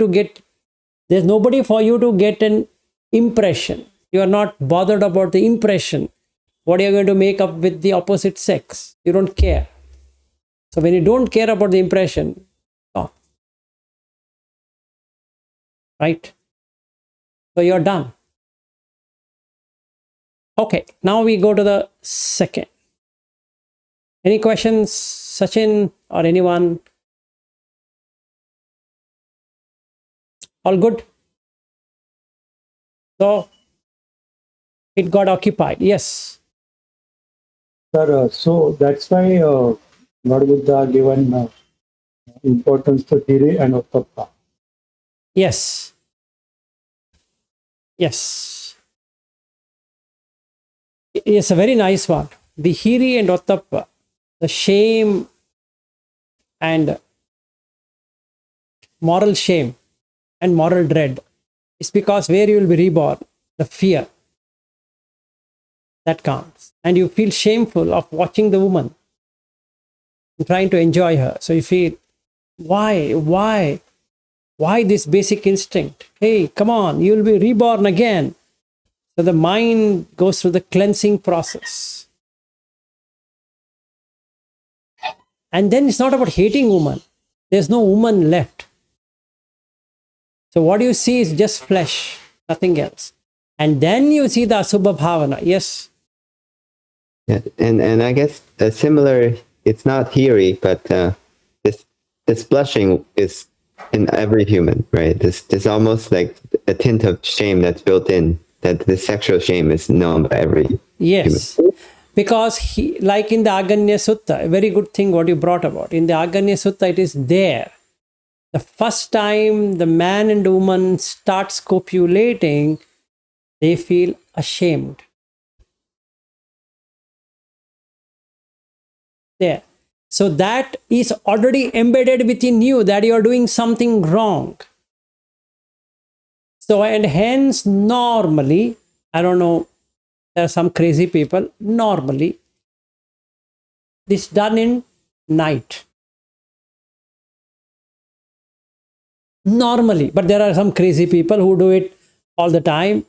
for you to get an impression. You are not bothered about the impression. What are you going to make up with the opposite sex? You don't care. So when you don't care about the impression, stop. Right? So you're done. Okay, now we go to the second. Any questions, Sachin or anyone? All good? So it got occupied. Yes. Sir, so that's why Lord Buddha given importance to Hiri and Ottappa. Yes. Yes. It's a very nice one. The Hiri and Ottappa, the shame and moral shame and moral dread is because where you will be reborn, the fear that counts. And you feel shameful of watching the woman and trying to enjoy her. So you feel, why this basic instinct? Hey, come on, you will be reborn again. So the mind goes through the cleansing process. And then it's not about hating woman. There's no woman left. So what you see is just flesh, nothing else. And then you see the Asubha Bhavana. Yes. Yeah, and I guess a similar, it's not Hiri, but this blushing is in every human, right? This almost like a tint of shame that's built in, that the sexual shame is known by every Yes. human. Because like in the Aganya Sutta, a very good thing what you brought about. In the Aganya Sutta, it is there. The first time the man and woman starts copulating, they feel ashamed. There. So that is already embedded within you that you are doing something wrong. So, and hence normally, I don't know, there are some crazy people, normally, this done in night. Normally, but there are some crazy people who do it all the time.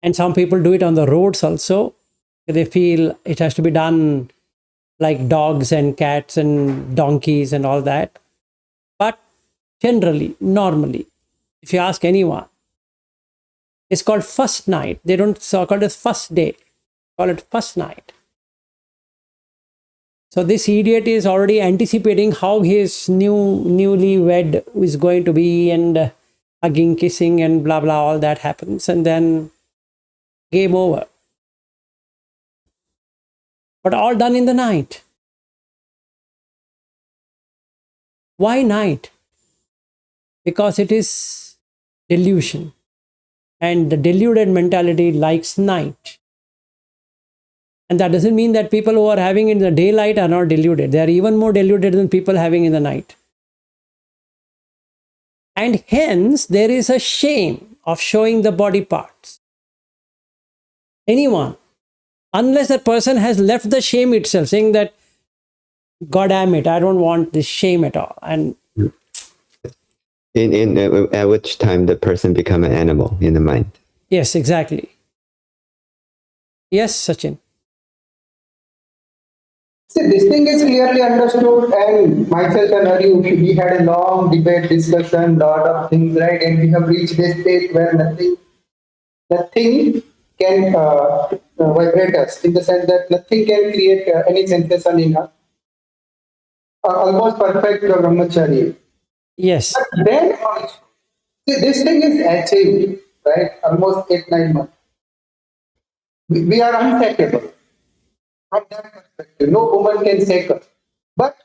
And some people do it on the roads also. They feel it has to be done like dogs and cats and donkeys and all that. But generally, normally, if you ask anyone, it's called first night. They don't call it first day. Call it first night. So this idiot is already anticipating how his newly wed is going to be, and hugging, kissing, and blah, blah, all that happens. And then game over. But all done in the night. Why night? Because it is delusion. And the deluded mentality likes night. And that doesn't mean that people who are having in the daylight are not deluded. They are even more deluded than people having in the night. And hence, there is a shame of showing the body parts. Anyone, unless that person has left the shame itself, saying that, God damn it, I don't want this shame at all. And At which time the person become an animal in the mind. yes, exactly. Yes, Sachin. See, this thing is clearly understood, and myself and Ariu, we had a long debate, discussion, lot of things, right? And we have reached a state where nothing can vibrate us, in the sense that nothing can create any sensation in us. Almost perfect brahmachari. Yes, But then also, see, this thing is achieved, right? Almost 8, 9 months. We are unshakable from that perspective. No woman can shake us. But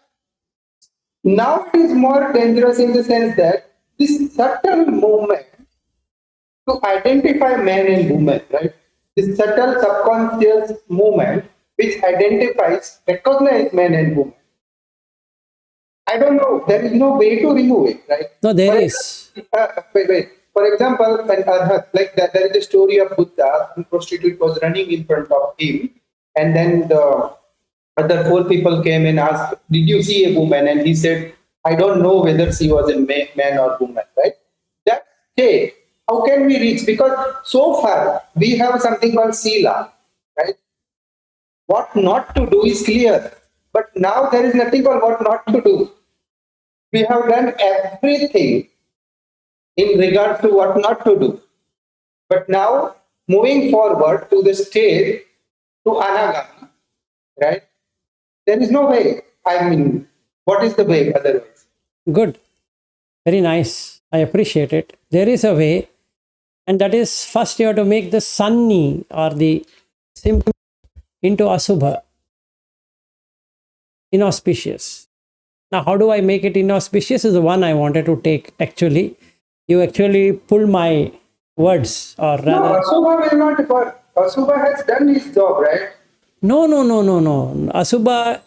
now it is more dangerous in the sense that this subtle movement to identify man and woman, right? This subtle subconscious movement which identifies, recognizes man and woman. I don't know. There is no way to remove it, right? no, there For is. wait. For example, when like that, there is a story of Buddha. A prostitute was running in front of him, and then the other four people came and asked, "Did you see a woman?" And he said, "I don't know whether she was a man or woman." Right? That state. How can we reach? Because so far we have something called sila, right? What not to do is clear, but now there is nothing called what not to do. We have done everything in regards to what not to do. But now, moving forward to the stage to anagami, right? There is no way. I mean, what is the way otherwise? Good. Very nice. I appreciate it. There is a way, and that is first you have to make the sunny or the simple into asubha, inauspicious. Now, how do I make it inauspicious is the one I wanted to take actually. You actually pull my words, or No, rather, Asubha will not work. Asubha has done his job, right? no. Asubha,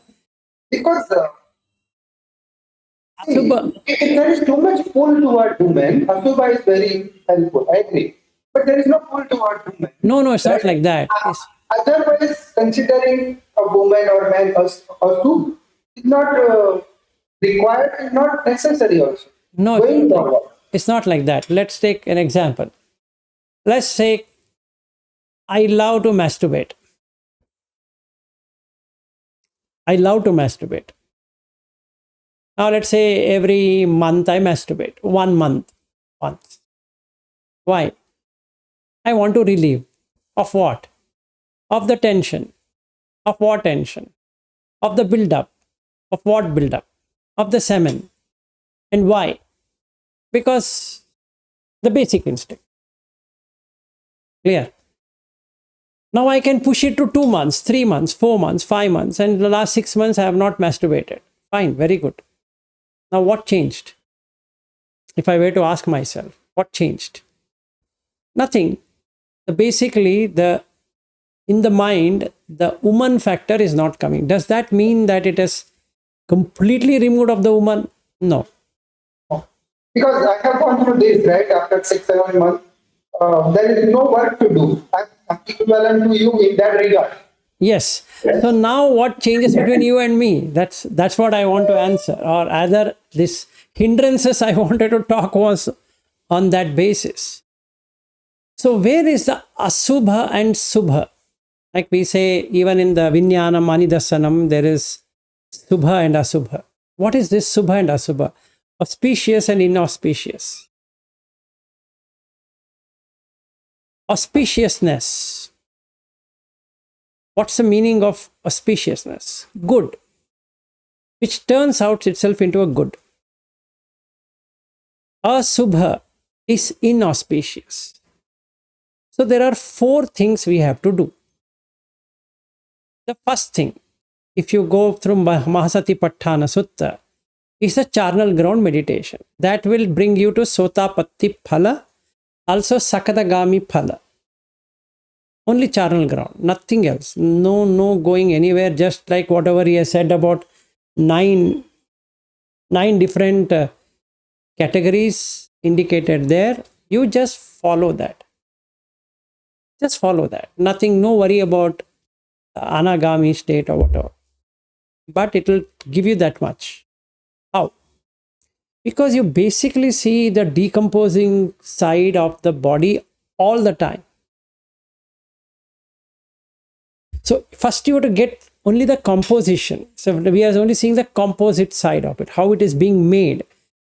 Because Asubha, if there is too much pull toward women, Asubha is very helpful. I agree. But there is no pull toward women. no, it's not Right? like that. It's, Otherwise, considering a woman or man as two is not required and not necessary also. no, Going forward. it's not like that. Let's take an example. Let's say I love to masturbate. I love to masturbate. Now, let's say every month I masturbate. 1 month once. Why? I want to relieve. Of what? Of the tension. Of what tension? Of the build up. Of what build up? Of the semen. And why? Because the basic instinct. Clear? Now I can push it to 2 months, 3 months, 4 months, 5 months, and the last 6 months I have not masturbated. Fine, very good. Now what changed? If I were to ask myself, what changed? Nothing. Basically, in the mind, the woman factor is not coming. Does that mean that it is completely removed of the woman? No. Because I have gone through this, right? After 6, 7 months, there is no work to do. I'm equivalent to you in that regard. Yes. So now what changes between you and me? That's what I want to answer. Or rather, this hindrances I wanted to talk was on that basis. So where is the asubha and subha? Like we say, even in the Vinyanam, Anidasanam, there is subha and asubha. What is this subha and asubha? Auspicious and inauspicious. Auspiciousness. What's the meaning of auspiciousness? Good, which turns out itself into a good. Asubha is inauspicious. So there are 4 things we have to do. The first thing, if you go through Mahasati Patthana Sutta, is a charnel ground meditation that will bring you to Sotapatti Phala, also Sakadagami Phala. Only charnel ground, nothing else. No going anywhere, just like whatever he has said about nine different categories indicated there, you just follow that. Just follow that. Nothing, no worry about anagami state or whatever. But it will give you that much. How? Because you basically see the decomposing side of the body all the time. So first you have to get only the composition. So we are only seeing the composite side of it, how it is being made,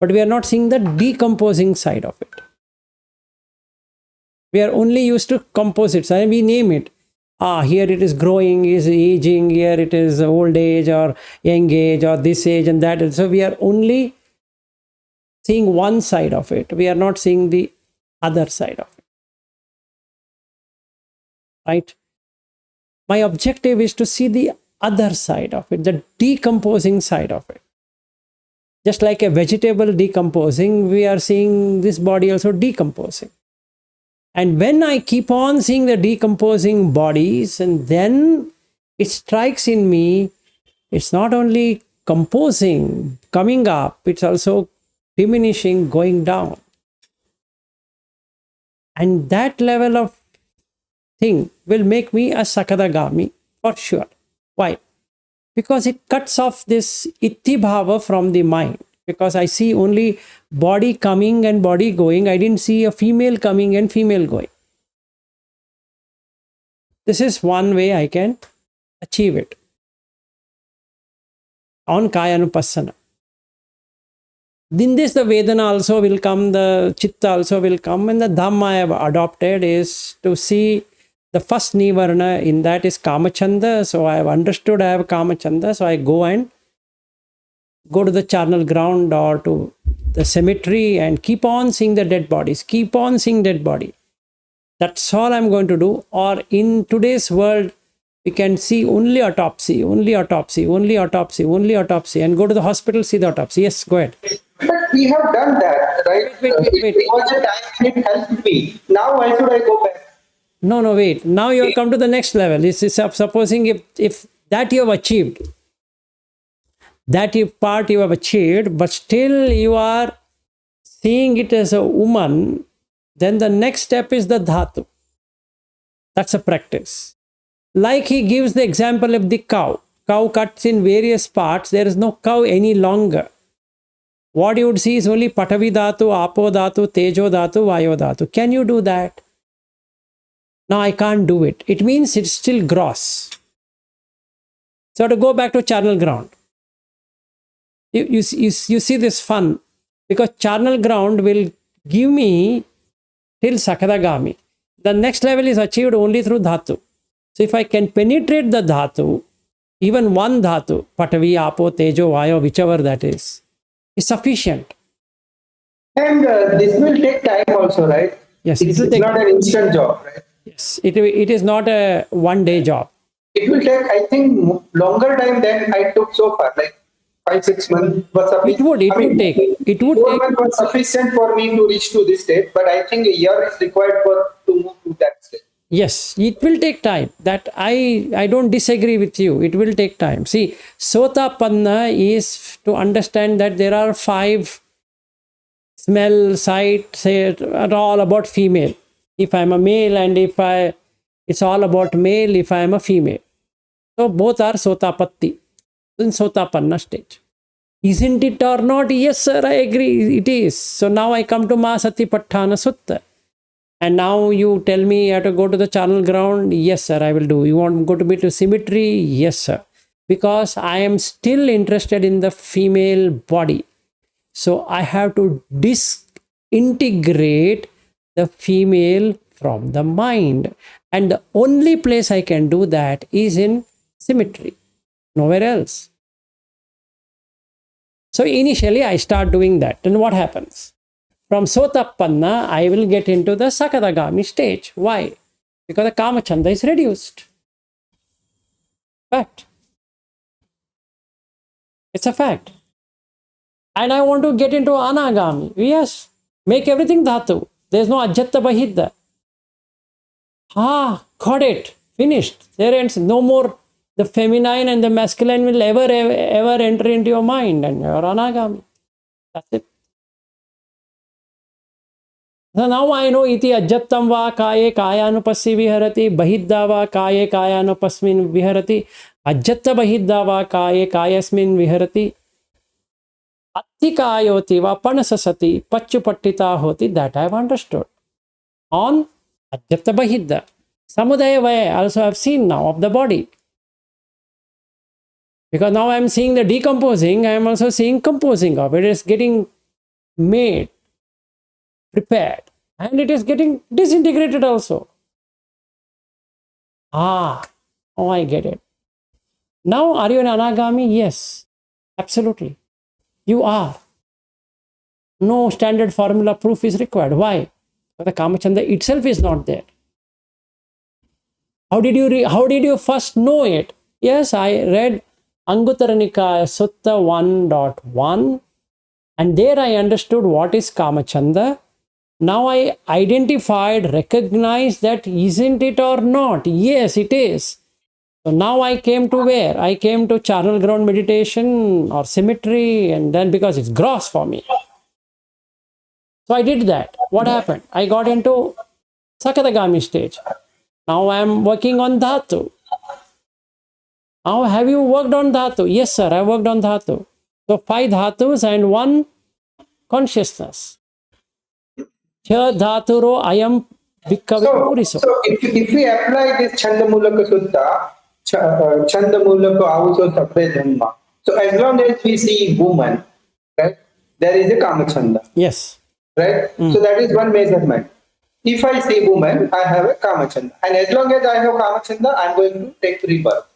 but we are not seeing the decomposing side of it. We are only used to composites and we name it. Here it is growing, is aging, here it is old age or young age or this age and that. So we are only seeing one side of it. We are not seeing the other side of it. Right? My objective is to see the other side of it, the decomposing side of it. Just like a vegetable decomposing, we are seeing this body also decomposing. And when I keep on seeing the decomposing bodies, and then it strikes in me, it's not only composing, coming up, it's also diminishing, going down. And that level of thing will make me a sakadagami for sure. Why? Because it cuts off this itti bhava from the mind. Because I see only body coming and body going. I didn't see a female coming and female going. This is one way I can achieve it. On Kayanupassana. In this, the Vedana also will come, the Chitta also will come, and the Dhamma I have adopted is to see the first Nivarna in that is Kamachanda. So I have understood I have Kamachanda. So I go to the charnel ground or to the cemetery and keep on seeing the dead bodies, keep on seeing dead body. That's all I'm going to do. Or in today's world, we can see only autopsy, only autopsy, only autopsy, only autopsy, and go to the hospital, see the autopsy. Yes, go ahead. But we have done that, right? Wait. It was a time and it helped me. Now why should I go back? No, wait. Now you have come to the next level. This is supposing if that you have achieved, that part you have achieved, but still you are seeing it as a woman, then the next step is the dhatu. That's a practice. Like he gives the example of the cow. Cow cuts in various parts. There is no cow any longer. What you would see is only patavi dhatu, apo dhatu, tejo dhatu, vayo dhatu. Can you do that? No, I can't do it. It means it's still gross. So to go back to charnel ground. You see this fun, because charnel ground will give me till Sakadagami. The next level is achieved only through dhatu. So if I can penetrate the dhatu, even one dhatu, patavi, apo, tejo, vayo, whichever that is sufficient. And this will take time also, right? Yes, It's not an instant job, right? Yes, it is not a one-day job. It will take, I think, longer time than I took so far, like 5-6 months was sufficient. It would 4 take. months was sufficient for me to reach to this state, but I think a year is required to move to that state. Yes, it will take time. That I don't disagree with you. It will take time. See, Sotapanna is to understand that there are 5 smell, sight, say, are all about female. If I'm a male and it's all about male if I am a female. So both are Sotapatti in Sotapanna stage. Isn't it or not? Yes, sir, I agree. It is. So now I come to Masati Patthana Sutta. And now you tell me I have to go to the charnel ground. Yes, sir, I will do. You want to go to me to cemetery? Yes, sir. Because I am still interested in the female body. So I have to disintegrate the female from the mind. And the only place I can do that is in cemetery. Nowhere else. So initially I start doing that. And what happens? From Sotapanna, I will get into the Sakadagami stage. Why? Because the Kamachanda is reduced. Fact. It's a fact. And I want to get into Anagami. Yes. Make everything Dhatu. There's no Ajjatta Bahidda. Got it. Finished. There ends. No more the feminine and the masculine will ever enter into your mind, and you're Anagami. That's it. So now I know iti ajjattam va kaye kayanupassi viharati, bahidda va kaye kayanupasmin viharati, ajjatta bahidda va kaye kayasmin viharati, atti kayoti va panasasati, pachupattita hoti. That I have understood. On ajjatta bahidda. Samudaya vaya also I have seen now of the body. Because now I am seeing the decomposing, I am also seeing composing of it. It is getting made, prepared, and it is getting disintegrated also. Ah, oh, I get it. Now, are you an anagami? Yes, absolutely. You are. No standard formula proof is required. Why? Because the Kamachanda itself is not there. How did you first know it? Yes, I read Anguttara Nikaya Sutta 1.1, and there I understood what is Kamachanda. Now I identified, recognized that isn't it or not? Yes, it is. So now I came to where? I came to charnel ground meditation or symmetry, and then because it's gross for me. So I did that. What happened? I got into Sakadagami stage. Now I am working on Dhatu. Now, have you worked on Dhatu? Yes, sir, I worked on Dhatu. So 5 Dhatus and 1 consciousness. Cha Dhaturo ayam bhikkave puriso. So if we apply this Chandamulaka Sutta, Chandamulaka Avuso Sabbe Dhamma, so as long as we see woman, right, there is a Kamachanda, Yes. right? So that is one measurement. If I see woman, I have a Kamachanda. And as long as I have Kamachanda, I am going to take rebirth.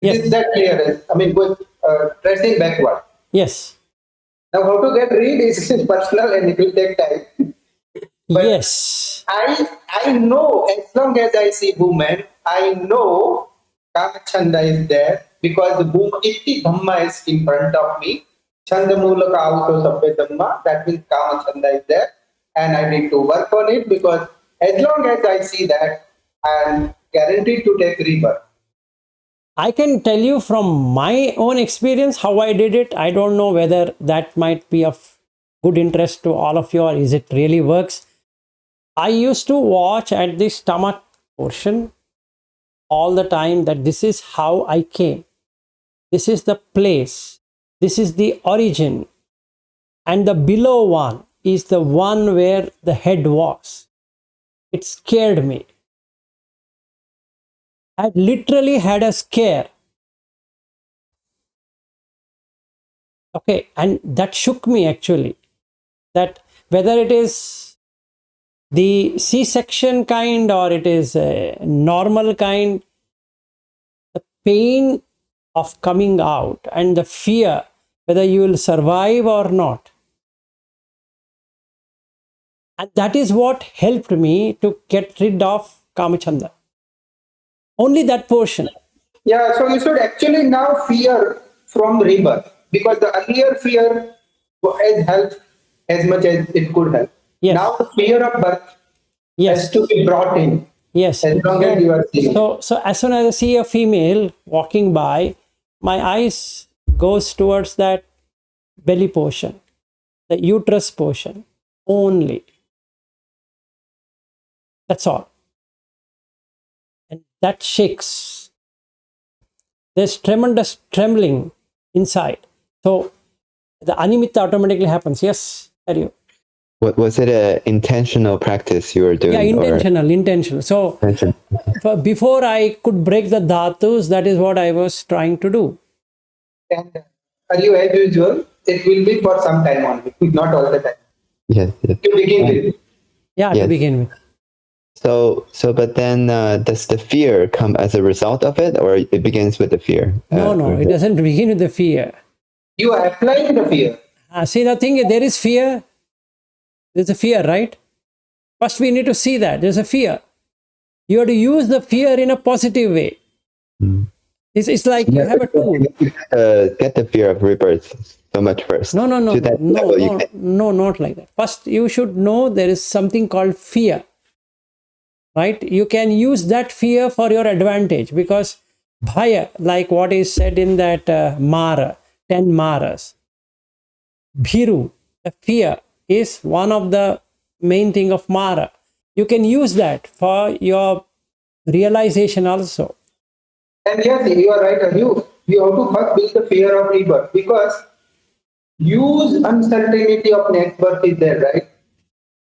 Yes. Is that clear? I mean, going tracing backward. Yes. Now, how to get rid is personal and it will take time. But yes. I know as long as I see woman, I know Kamachanda is there because the woman Itti Dhamma is in front of me. Chandamulaka also Sabbe Dhamma, that means Kamachanda is there. And I need to work on it because as long as I see that, I am guaranteed to take rebirth. I can tell you from my own experience how I did it. I don't know whether that might be of good interest to all of you or is it really works. I used to watch at the stomach portion all the time that this is how I came. This is the place. This is the origin. And the below one is the one where the head was. It scared me. I literally had a scare. Okay, and that shook me actually. That whether it is the C-section kind or it is a normal kind, the pain of coming out and the fear whether you will survive or not. And that is what helped me to get rid of Kamachanda. Only that portion. Yeah, so you should actually now fear from rebirth because the earlier fear has helped as much as it could help. Yes. Now the fear of birth Yes. has to be brought in. Yes. As long as you are seeing. So as soon as I see a female walking by, my eyes goes towards that belly portion, the uterus portion only. That's all. And that shakes. There's tremendous trembling inside. So the animitta automatically happens. Yes, are you? What was it? A intentional practice you were doing? Yeah, intentional. So before I could break the dhatus, that is what I was trying to do. And are you as usual? It will be for some time only, not all the time. Yes. To begin with. Yeah, Yes. to begin with. So, but then does the fear come as a result of it, or it begins with the fear? No, it doesn't begin with the fear. You are applying the fear. See, the thing is, there is fear. There's a fear, right? First, we need to see that there's a fear. You have to use the fear in a positive way. It's like you have a tool. Get the fear of rebirth so much first. No, To that level, you can- not like that. First, you should know there is something called fear. Right? You can use that fear for your advantage because bhaya, like what is said in that Mara, 10 Maras, Bhiru, the fear is one of the main thing of Mara. You can use that for your realization also. And yes, you are right. You have to first build the fear of rebirth because huge uncertainty of next birth is there, right?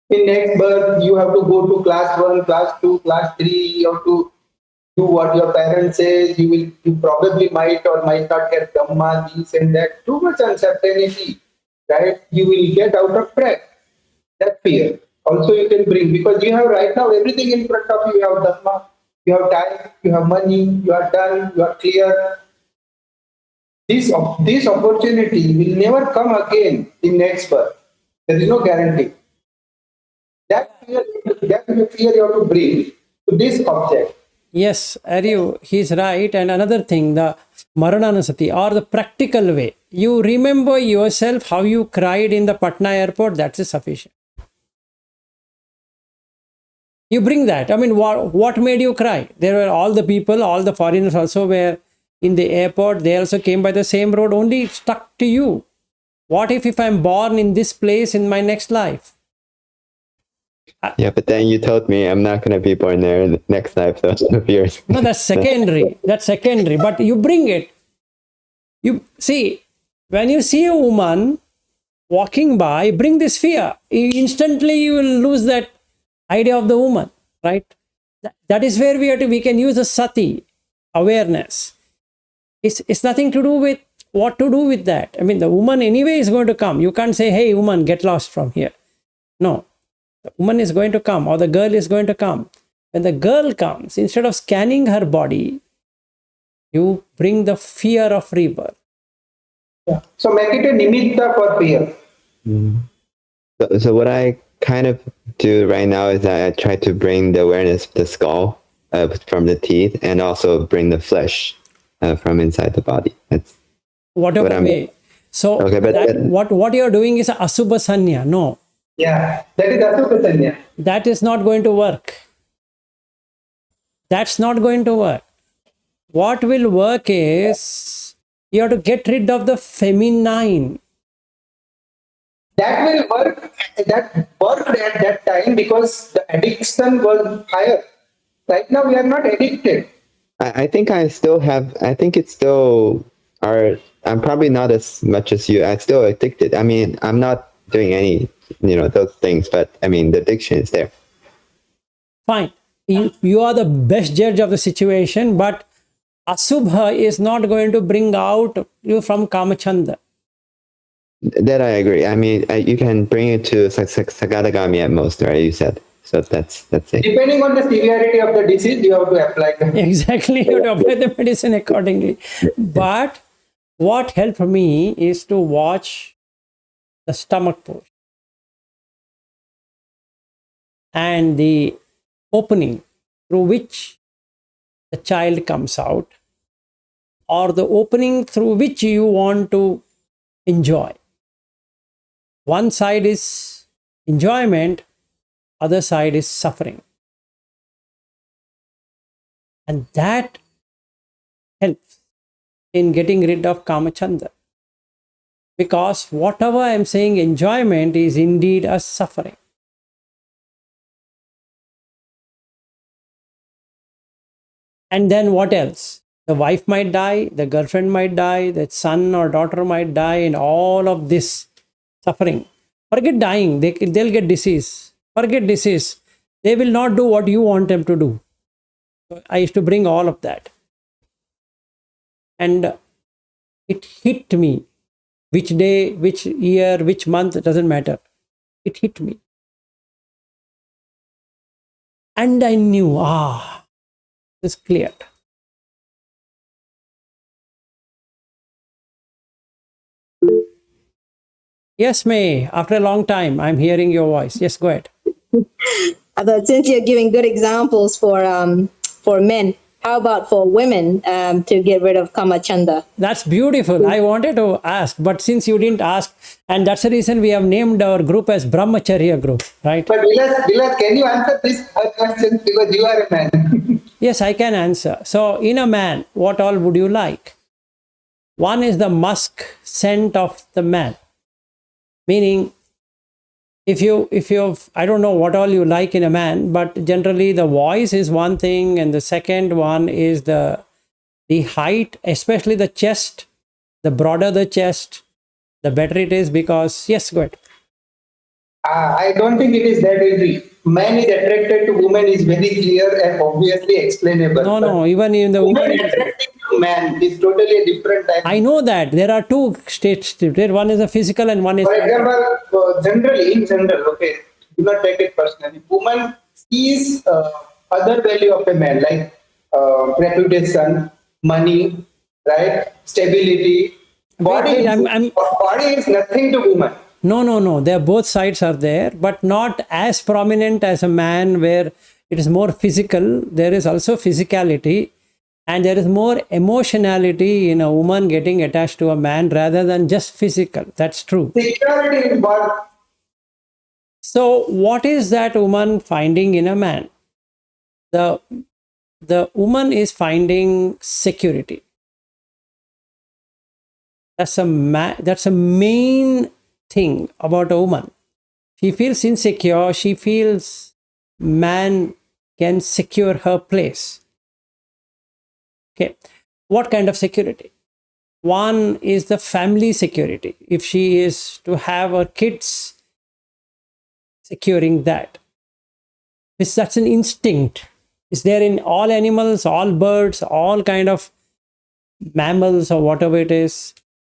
In next birth, you have to go to class 1, class 2, class 3. You have to do what your parents says. You probably might or might not get Dhamma, this and that. Too much uncertainty, right? You will get out of track. That fear also you can bring because you have right now everything in front of you. You have Dhamma, you have time, you have money, you are done, you are clear. This opportunity will never come again in next birth. There is no guarantee. That fear you have to bring to this object. Yes, Aryu, he's right. And another thing, the Marananasati or the practical way. You remember yourself how you cried in the Patna airport, that's sufficient. You bring that. I mean, what made you cry? There were all the people, all the foreigners also were in the airport. They also came by the same road, only it stuck to you. What if I'm born in this place in my next life? Yeah, but then you told me I'm not going to be born there in the next life, so who cares? No, that's secondary. That's secondary. But you bring it. You see, when you see a woman walking by, bring this fear. Instantly, you will lose that idea of the woman, right? That is where we can use a sati, awareness. It's nothing to do with what to do with that. I mean, the woman anyway is going to come. You can't say, hey, woman, get lost from here. No. The woman is going to come or the girl is going to come. When the girl comes, instead of scanning her body, you bring the fear of rebirth. Yeah. So make it a nimitta for fear. So what I kind of do right now is that I try to bring the awareness of the skull from the teeth and also bring the flesh from inside the body. That's whatever what way. So okay, but what you're doing is asubha sanya. No, Yeah, that is Asukha Sanya. that is not going to work. That's not going to work. What will work is you have to get rid of the feminine. That will work. That worked at that time because the addiction was higher. Right now we are not addicted. I think I still have. I think it's still are. I'm probably not as much as you. I'm still addicted. I mean, I'm not doing any, those things, but I mean, the addiction is there. Fine. You are the best judge of the situation, but asubha is not going to bring out you from kamachanda. That I agree. I mean, you can bring it to Sagadagami at most, right? You said. So that's it. Depending on the severity of the disease, you have to apply them. Exactly, you have to apply the medicine accordingly. But what helped me is to watch the stomach portion and the opening through which the child comes out, or the opening through which you want to enjoy. One side is enjoyment, other side is suffering. And that helps in getting rid of kamachanda. Because whatever I am saying, enjoyment is indeed a suffering. And then what else? The wife might die, the girlfriend might die, the son or daughter might die, and all of this suffering. Forget dying, they'll get disease. Forget disease. They will not do what you want them to do. So I used to bring all of that. And it hit me. Which day, which year, which month, it doesn't matter. It hit me. And I knew, it's cleared. Yes, May, after a long time, I'm hearing your voice. Yes, go ahead. But since you're giving good examples for men, how about for women to get rid of kamachanda? That's beautiful. I wanted to ask, but since you didn't ask, and that's the reason we have named our group as Brahmacharya group, right? But Vilas, can you answer this question because you are a man? Yes, I can answer. So, in a man, what all would you like? One is the musk scent of the man, meaning if you I don't know what all you like in a man, but generally the voice is one thing, and the second one is the height, especially the chest. The broader the chest, the better it is, because yes, go ahead. I don't think it is that easy. Man is attracted to woman is very clear and obviously explainable. No, But no, even in the woman woman it is not. attracted to man is totally a different type. I know that there are two states. One is a physical and one is For mental. example, generally, in general, okay, do not take it personally. Woman sees other value of a man like reputation, money, right, stability. Wait, I'm Body is nothing to woman. no. There both sides are there, but not as prominent as a man, where it is more physical. There is also physicality, and there is more emotionality in a woman getting attached to a man rather than just physical. That's true. Security is what. So, what is that woman finding in a man? The the woman is finding security. That's a main thing about a woman. She feels insecure. She feels man can secure her place. Okay. What kind of security? One is the family security. If she is to have her kids, securing that. That's an instinct. It's there in all animals, all birds, all kind of mammals or whatever it is.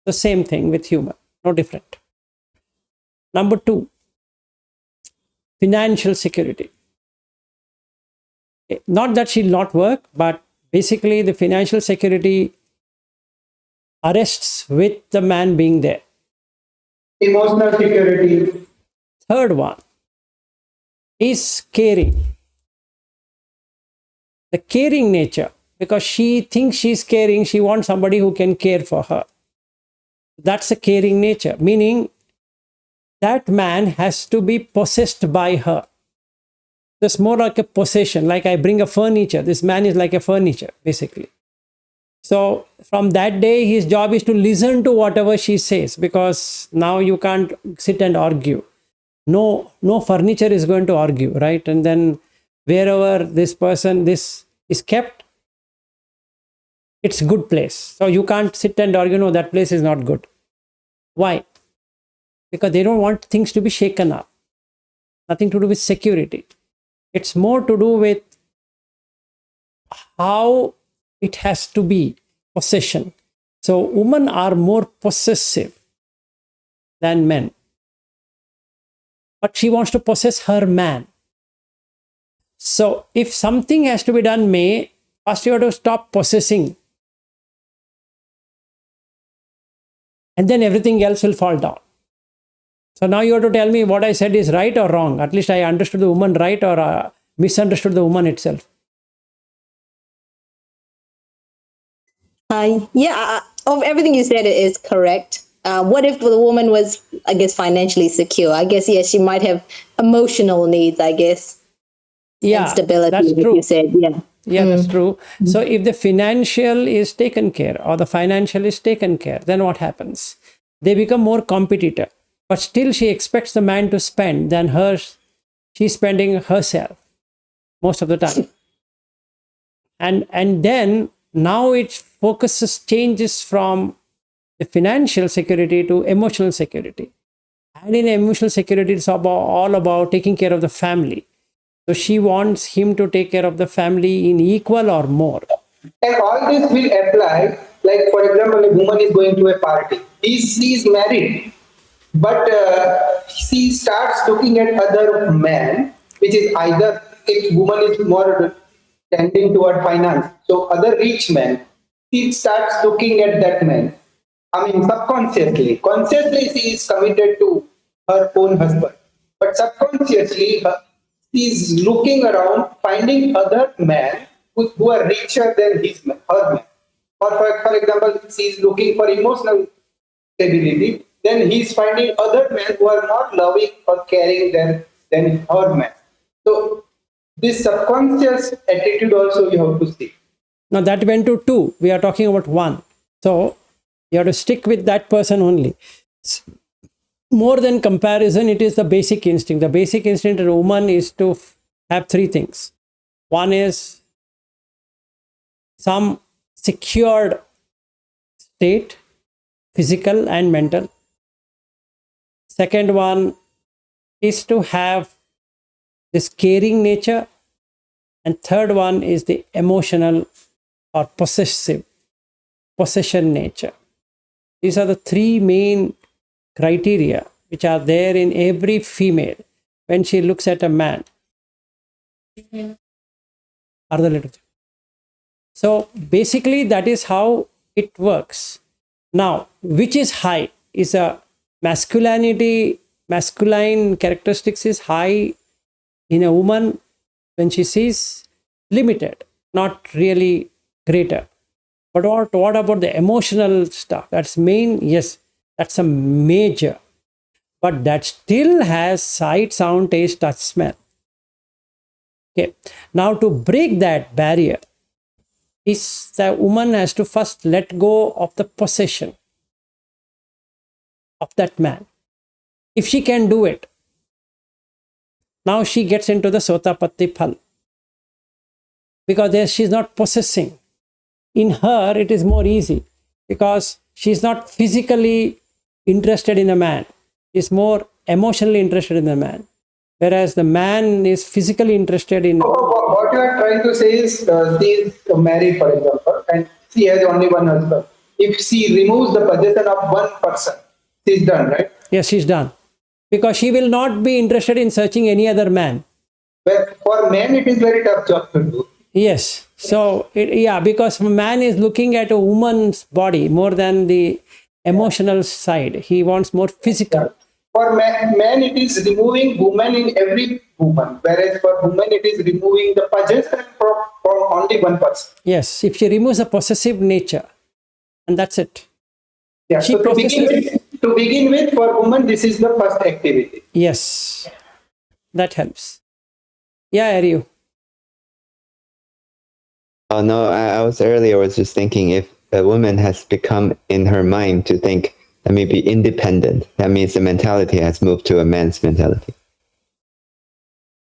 The same thing with human, no different. Number two, financial security. Not that she'll not work, but basically the financial security arrests with the man being there. Emotional security. Third one is caring. The caring nature, because she thinks she's caring, she wants somebody who can care for her. That's a caring nature, meaning that man has to be possessed by her. It's more like a possession, like I bring a furniture. This man is like a furniture, basically. So from that day, his job is to listen to whatever she says, because now you can't sit and argue. No furniture is going to argue, right? And then wherever this is kept, it's good place. So you can't sit and argue, no, that place is not good. Why? Because they don't want things to be shaken up. Nothing to do with security. It's more to do with how it has to be, possession. So women are more possessive than men. But she wants to possess her man. So if something has to be done, first you have to stop possessing. And then everything else will fall down. So now you have to tell me what I said is right or wrong. At least I understood the woman right, or misunderstood the woman itself. Of everything you said is correct. What if the woman was, I guess, financially secure? I guess, yes, she might have emotional needs, I guess. Yeah, and stability, that's like true. you said. Yeah, that's true. So if the financial is taken care, or the financial is taken care, then what happens? They become more competitor. But still she expects the man to spend than she's spending herself most of the time. And then now it changes from the financial security to emotional security. And in emotional security, it's all about taking care of the family. So she wants him to take care of the family in equal or more. And all this will apply, like for example, a woman is going to a party. She is married, but she starts looking at other men, which is either if woman is more tending toward finance, so other rich men, she starts looking at that man. I mean, subconsciously, consciously she is committed to her own husband, but subconsciously she is looking around, finding other men who are richer than her man. Or for example, she is looking for emotional stability, then he's finding other men who are not loving or caring than her man. So this subconscious attitude also you have to see. Now that went to two. We are talking about one. So you have to stick with that person only. more than comparison, it is the basic instinct. The basic instinct in a woman is to have three things. One is some secured state, physical and mental. Second one is to have this caring nature. And third one is the emotional or possession nature. These are the three main criteria which are there in every female when she looks at a man. So basically that is how it works. Now, which is high is a masculine characteristics is high in a woman when she sees limited, not really greater. But what about the emotional stuff? That's main, yes, that's a major. But that still has sight, sound, taste, touch, smell. Okay. Now to break that barrier, is the woman has to first let go of the possession of that man. If she can do it, now she gets into the Sotapatti Phal. Because there she's not possessing. In her, it is more easy because she's not physically interested in a man. She's more emotionally interested in the man. Whereas the man is physically interested in... What you are trying to say is, she is married, for example, and she has only one husband. If she removes the possession of one person, she's done, right? Yes, she's done. Because she will not be interested in searching any other man. But for men, it is very tough job to do. Yes. So, because man is looking at a woman's body more than the emotional side. He wants more physical. For man, it is removing woman in every woman, whereas for woman, it is removing the possession from only one person. Yes, if she removes the possessive nature, and that's it. Yeah. She So to begin with, for woman, this is the first activity. Yes, that helps. Yeah, Ariu. Oh no, I was just thinking if a woman has become in her mind to think, let me be independent, that means the mentality has moved to a man's mentality.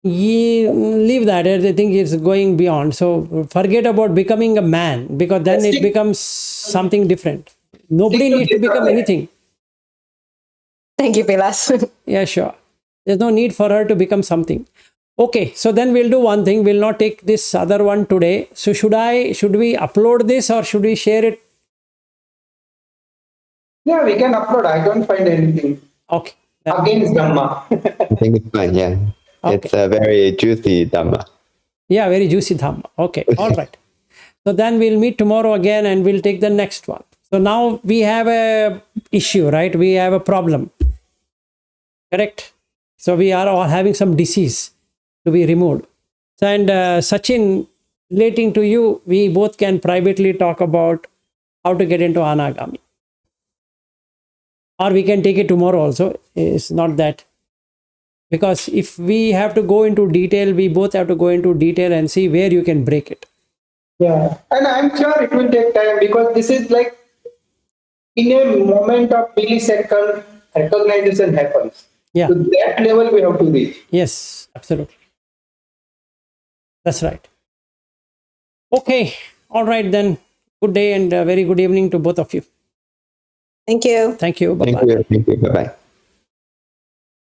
Leave that. I think it's going beyond. So forget about becoming a man, because then it becomes something different. Nobody needs to become anything. Thank you, Pilas. Yeah, sure. There's no need for her to become something. Okay, so then we'll do one thing. We'll not take this other one today. So should we upload this or should we share it? Yeah, we can upload. I don't find anything Okay. against Dhamma. I think it's fine, yeah. Okay. It's a very juicy Dhamma. Yeah, very juicy Dhamma. Okay, all right. So then we'll meet tomorrow again and we'll take the next one. So now we have a issue, right? We have a problem. Correct? So we are all having some disease to be removed. So, and Sachin, relating to you, we both can privately talk about how to get into Anagami. Or we can take it tomorrow also. It's not that. Because if we have to go into detail, we both have to go into detail and see where you can break it. Yeah, and I'm sure it will take time because this is like in a moment of millisecond recognition happens. Yeah. To that level we have to reach. Yes, absolutely. That's right. Okay. All right then. Good day and very good evening to both of you. Thank you. Thank you. Bye-bye. Thank you. Bye-bye.